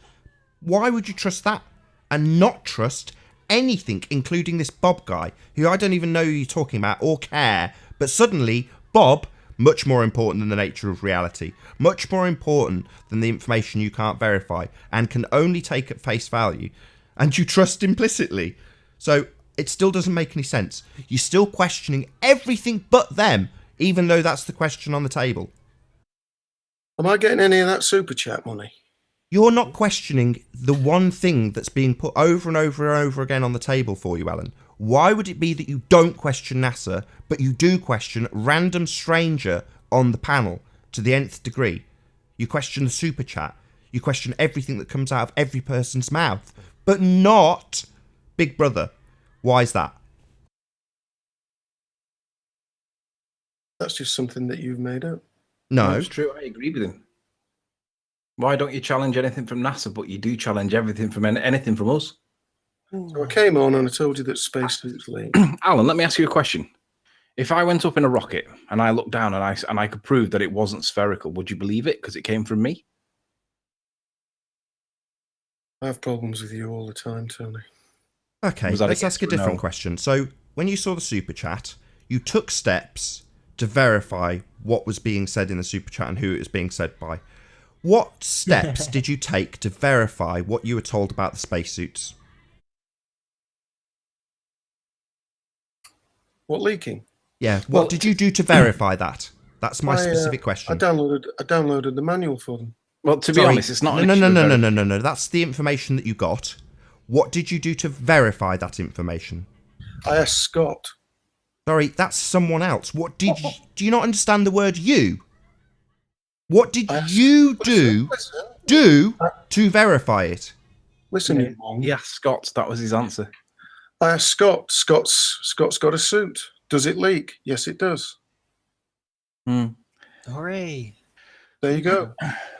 Why would you trust that and not trust anything, including this Bob guy, who I don't even know who you're talking about or care, but suddenly Bob, much more important than the nature of reality, much more important than the information you can't verify and can only take at face value, and you trust implicitly. So it still doesn't make any sense. You're still questioning everything but them, even though that's the question on the table. Am I getting any of that super chat money? You're not questioning the one thing that's being put over and over and over again on the table for you, Alan. Why would it be that you don't question NASA, but you do question random stranger on the panel to the nth degree? You question the super chat. You question everything that comes out of every person's mouth, but not Big Brother. Why is that? That's just something that you've made up. No. That's true. I agree with him. Why don't you challenge anything from NASA, but you do challenge everything from anything from us? So I came on and I told you that spacesuits leak. Alan, let me ask you a question. If I went up in a rocket and I looked down and I could prove that it wasn't spherical, would you believe it because it came from me? I have problems with you all the time, Tony. Okay, Was that a let's yes ask a or different no? question. So, when you saw the super chat, you took steps to verify what was being said in the super chat and who it was being said by. What steps did you take to verify what you were told about the spacesuits? What, leaking? Yeah, what Well, did you do to verify that? That's my I, specific I question. downloaded the manual for them. Well, to be Sorry, honest, it's not no, an no, issue no, of no, no, very- no, no. That's the information that you got. What did you do to verify that information? I asked Scott. Sorry, that's someone else. What did you... Do you not understand the word you? What did you do to verify it? Listen, Yeah. you wrong. Yeah, Scott, that was his answer. I asked Scott. Scott's got a suit. Does it leak? Yes, it does. Hooray. There you go.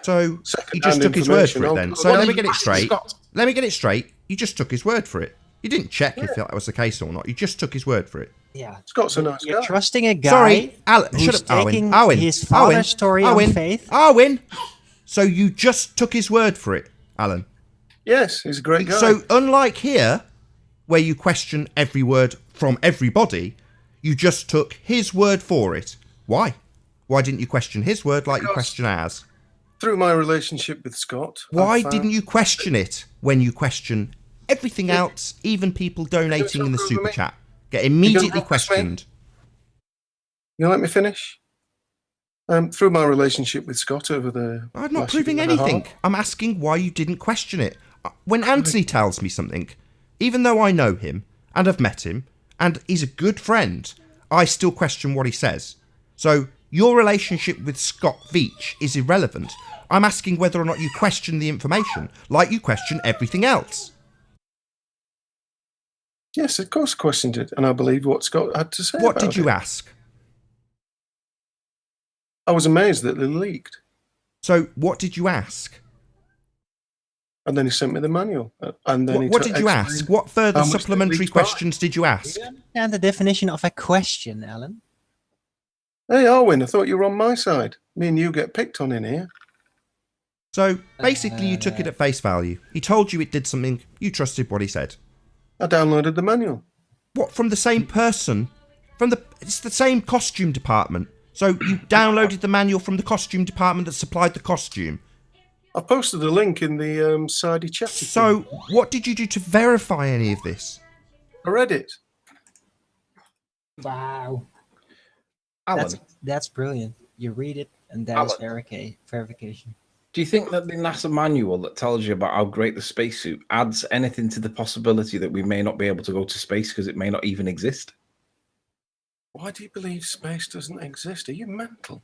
So you just Second-hand took his word for it information. then. So What let did me you get it ask straight. Scott? Let me get it straight. You just took his word for it. You didn't check if that was the case or not. You just took his word for it. Yeah. Scott's a nice You're guy. trusting a guy Sorry, Alan. who's Shut up, taking Owen. his father's story on faith. Owen. So you just took his word for it, Alan. Yes, he's a great guy. So unlike here, where you question every word from everybody, you just took his word for it. Why? Why didn't you question his word like you question ours? Through my relationship with Scott. Why I found- didn't you question it when you question everything else, even people donating in the super chat? Get immediately rock this, mate? questioned. You let me finish? Through my relationship with Scott over the. I'm not last proving year and a half. anything. I'm asking why you didn't question it. When Anthony tells me something, even though I know him and have met him and he's a good friend, I still question what he says. So your relationship with Scott Veach is irrelevant. I'm asking whether or not you question the information, like you question everything else. Yes, of course, I questioned it, and I believe what Scott had to say. What about did you it. ask? I was amazed that they leaked, So what did you ask? and then he sent me the manual. And then What did you ask? What further how much they supplementary leaked by. questions did you ask? And the definition of a question, Alan. Hey, Arwin, I thought you were on my side. Me and you get picked on in here. So basically you took it at face value. He told you it did something, you trusted what he said. I downloaded the manual. What, from the same person? It's the same costume department. So you downloaded the manual from the costume department that supplied the costume. I posted a link in the sidey chat. So what did you do to verify any of this? I read it. Wow. Alan, That's brilliant. You read it, and that is verification. do you think that the NASA manual that tells you about how great the spacesuit adds anything to the possibility that we may not be able to go to space because it may not even exist? Why do you believe space doesn't exist? Are you mental?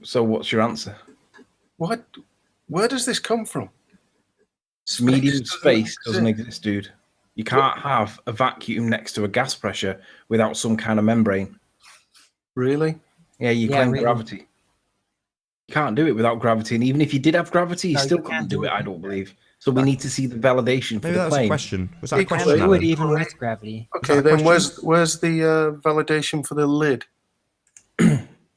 So what's your answer? What? Where does this come from? Medium Space space doesn't exist. exist, dude. You can't have a vacuum next to a gas pressure without some kind of membrane. Really? Yeah, you Yeah, claim really. gravity. You can't do it without gravity. And even if you did have gravity, you No, still you couldn't can't do do it, it. I don't believe. So we need to see the validation for Maybe the that was a claim. question. Was that a You Can't question, do it Alan? even with gravity. Okay, that a then question? where's the validation for the lid?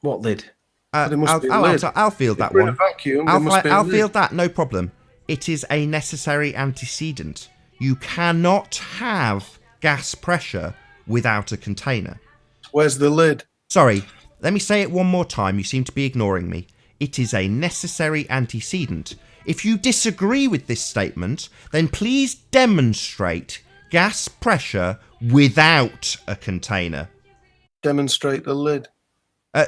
What lid? There must be a lid. I'll field that If we're in a one. vacuum, there must be a I'll lid. field that, no problem. It is a necessary antecedent. You cannot have gas pressure without a container. Where's the lid? Sorry, let me say it one more time. You seem to be ignoring me. It is a necessary antecedent. If you disagree with this statement, then please demonstrate gas pressure without a container. Demonstrate the lid.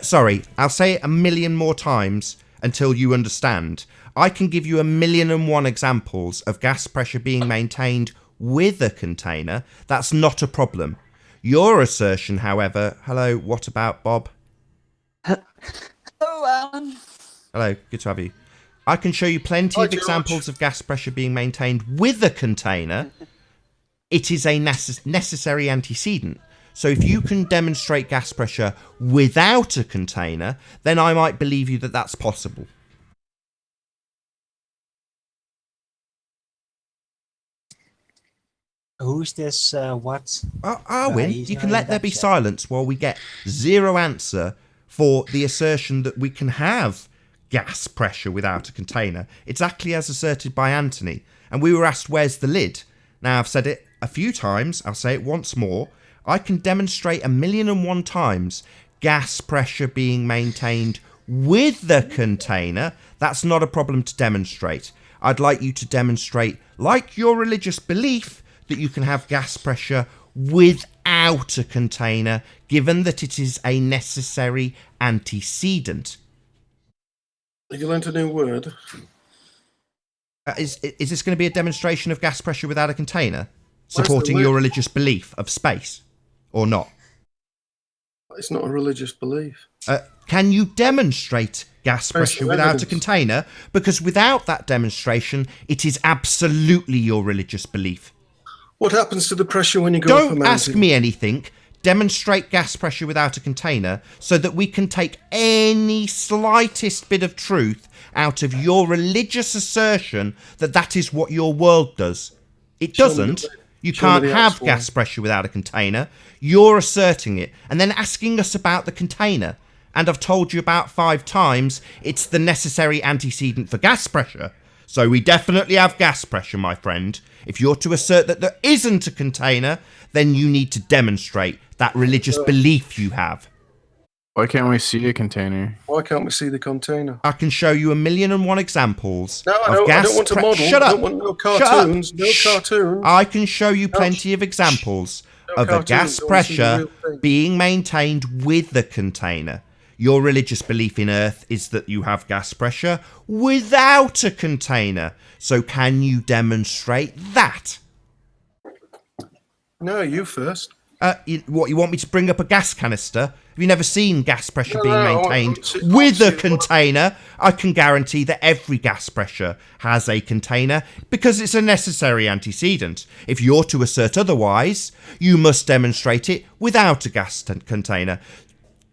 Sorry, I'll say it a million more times until you understand. I can give you 1,000,001 examples of gas pressure being maintained with a container. That's not a problem. Your assertion, however... Hello, what about Bob? Hello, Alan. Hello, good to have you. I can show you plenty Hi, of George. examples of gas pressure being maintained with a container. It is a necessary antecedent. So if you can demonstrate gas pressure without a container, then I might believe you that that's possible. Who's this? What? Arwin, he's you not can in let there that be chat. silence while we get zero answer for the assertion that we can have gas pressure without a container, exactly as asserted by Anthony. And we were asked, where's the lid? Now, I've said it a few times, I'll say it once more. I can demonstrate 1,000,001 times gas pressure being maintained with the container. That's not a problem to demonstrate. I'd like you to demonstrate, like your religious belief, that you can have gas pressure without a container, given that it is a necessary antecedent. You learnt a new word. Is this going to be a demonstration of gas pressure without a container? Where's the Supporting lid? your religious belief of space? Or not? It's not a religious belief. Can you demonstrate gas Where's pressure the without a evidence? container? Because without that demonstration, it is absolutely your religious belief. What happens to the pressure when you go up a Don't mountain? ask me anything. Demonstrate gas pressure without a container so that we can take any slightest bit of truth out of your religious assertion that that is what your world does. It Show me doesn't. the- You show me can't the have actual gas pressure without a container. You're asserting it and then asking us about the container. And I've told you about 5 times it's the necessary antecedent for gas pressure. So we definitely have gas pressure, my friend. If you're to assert that there isn't a container, then you need to demonstrate that religious belief you have. Why can't we see a container? Why can't we see the container? I can show you 1,000,001 examples No, I of don't, I gas don't want a model. Shut I up! don't want no Shut up! cartoons. No Shh. cartoons. I can show you plenty of examples No of a gas cartoons. I wanna see the pressure real thing. being maintained with the container. Your religious belief in Earth is that you have gas pressure without a container. So can you demonstrate that? No, you first. You want me to bring up a gas canister? Have you never seen gas pressure No, being no, maintained I with a see- container? I can guarantee that every gas pressure has a container because it's a necessary antecedent. If you're to assert otherwise, you must demonstrate it without a gas container.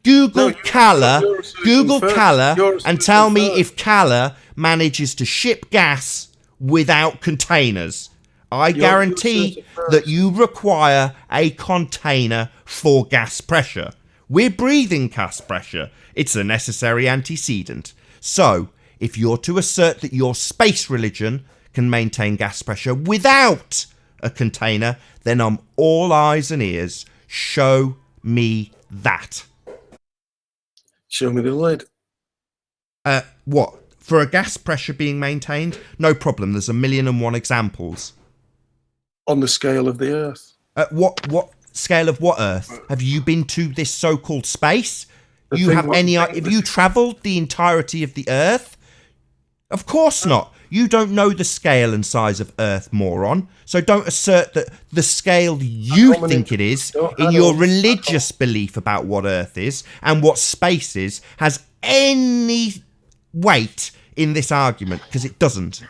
Google No, Cala, you're asserting Google first. Cala, You're and asserting tell me first. if Cala manages to ship gas without containers. I guarantee asserting first. that you require a container for gas pressure. We're breathing gas pressure. It's a necessary antecedent. So, if you're to assert that your space religion can maintain gas pressure without a container, then I'm all eyes and ears. Show me that. Show me the lid. What? For a gas pressure being maintained? No problem. There's 1,000,001 examples. On the scale of the Earth. What scale of what Earth? Have you been to this so-called space? The You thing have what- any? Have you travelled the entirety of the Earth? Of course not. You don't know the scale and size of Earth, moron. So don't assert that the scale you think it is in your religious belief about what Earth is and what space is has any weight in this argument, because it doesn't.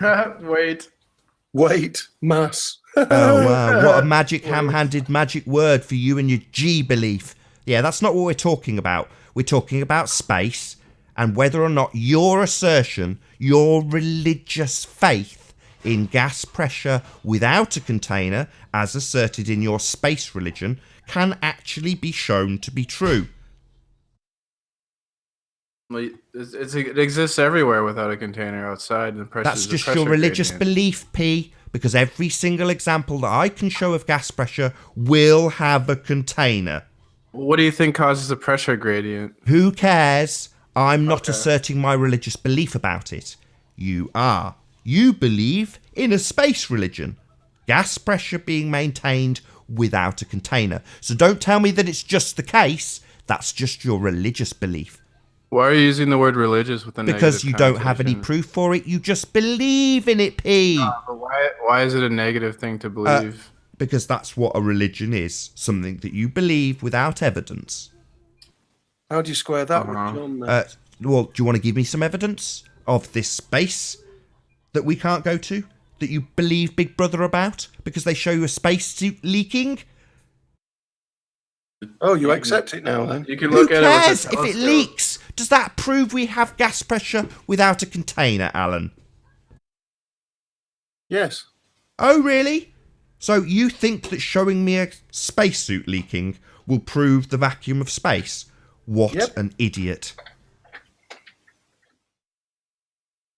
Wait, mass. Oh, wow. What a magic ham-handed magic word for you and your G belief. Yeah, that's not what we're talking about. We're talking about space and whether or not your assertion, your religious faith in gas pressure without a container, as asserted in your space religion, can actually be shown to be true. Well, it exists everywhere without a container outside. And That's just your religious belief, P, because every single example that I can show of gas pressure will have a container. What do you think causes the pressure gradient? Who cares? I'm not asserting my religious belief about it. You are. You believe in a space religion. Gas pressure being maintained without a container. So don't tell me that it's just the case. That's just your religious belief. Why are you using the word religious with a negative Because you don't have any connotation? proof for it. You just believe in it, P. But why is it a negative thing to believe? Because that's what a religion is. Something that you believe without evidence. How do you square that with John? Then? Well, do you want to give me some evidence of this space that we can't go to? That you believe Big Brother about? Because they show you a spacesuit leaking? Oh, you accept it now, then? You can Who look at cares it with a if it telescope. leaks? Does that prove we have gas pressure without a container, Alan? Yes. Oh, really? So you think that showing me a spacesuit leaking will prove the vacuum of space? What an idiot.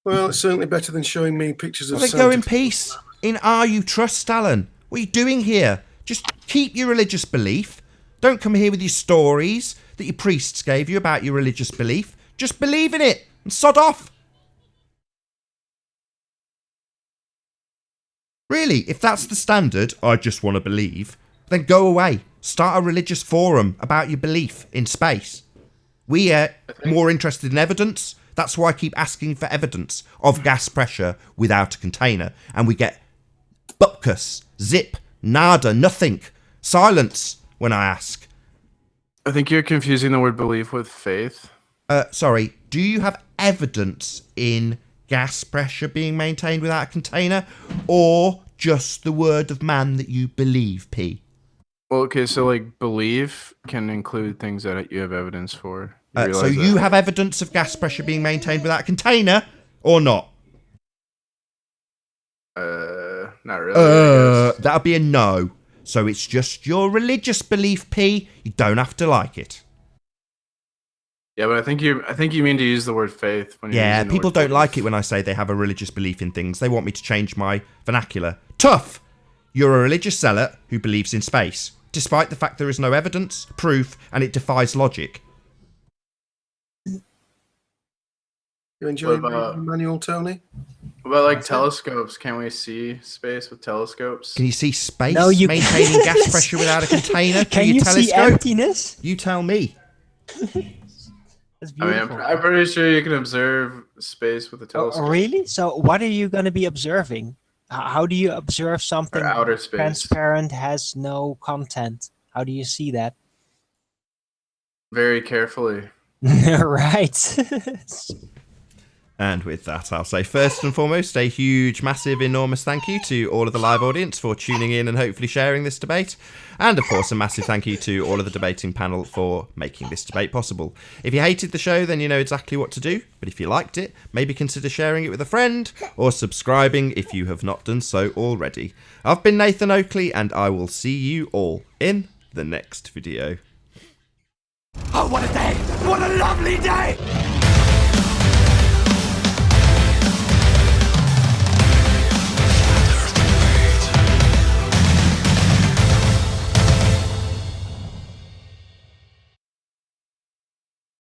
Well, it's certainly better than showing me pictures of Well, then go in Santa. peace. In Are You Trust, Alan? What are you doing here? Just keep your religious belief. Don't come here with your stories that your priests gave you about your religious belief. Just believe in it and sod off. Really, if that's the standard, I just want to believe, then go away. Start a religious forum about your belief in space. We are more interested in evidence. That's why I keep asking for evidence of gas pressure without a container. And we get bupkus, zip, nada, nothing. Silence when I ask. I think you're confusing the word belief with faith. Sorry, do you have evidence in gas pressure being maintained without a container? Or just the word of man that you believe, P? Well, okay, so like belief can include things that you have evidence for. So you have evidence of gas pressure being maintained without a container, or not? Not really. I guess. That'll be a no. So it's just your religious belief, P. You don't have to like it. Yeah, but I think you mean to use the word faith when you're Yeah, using the people word don't belief. like it when I say they have a religious belief in things. They want me to change my vernacular. Tough! You're a religious zealot who believes in space, despite the fact there is no evidence, proof, and it defies logic. You enjoy What about- reading the manual, Tony? What about like telescopes? Can we see space with telescopes? Can you see space No, you maintaining can't. gas pressure without a container? Can your you see telescope? emptiness? You tell me. That's I mean, beautiful. I'm pretty sure you can observe space with a Oh, telescope. really? So what are you going to be observing? How do you observe something Or outer space. transparent, has no content? How do you see that? Very carefully. Right. And with that, I'll say first and foremost, a huge, massive, enormous thank you to all of the live audience for tuning in and hopefully sharing this debate. And of course, a massive thank you to all of the debating panel for making this debate possible. If you hated the show, then you know exactly what to do. But if you liked it, maybe consider sharing it with a friend or subscribing if you have not done so already. I've been Nathan Oakley, and I will see you all in the next video. Oh, what a day! What a lovely day!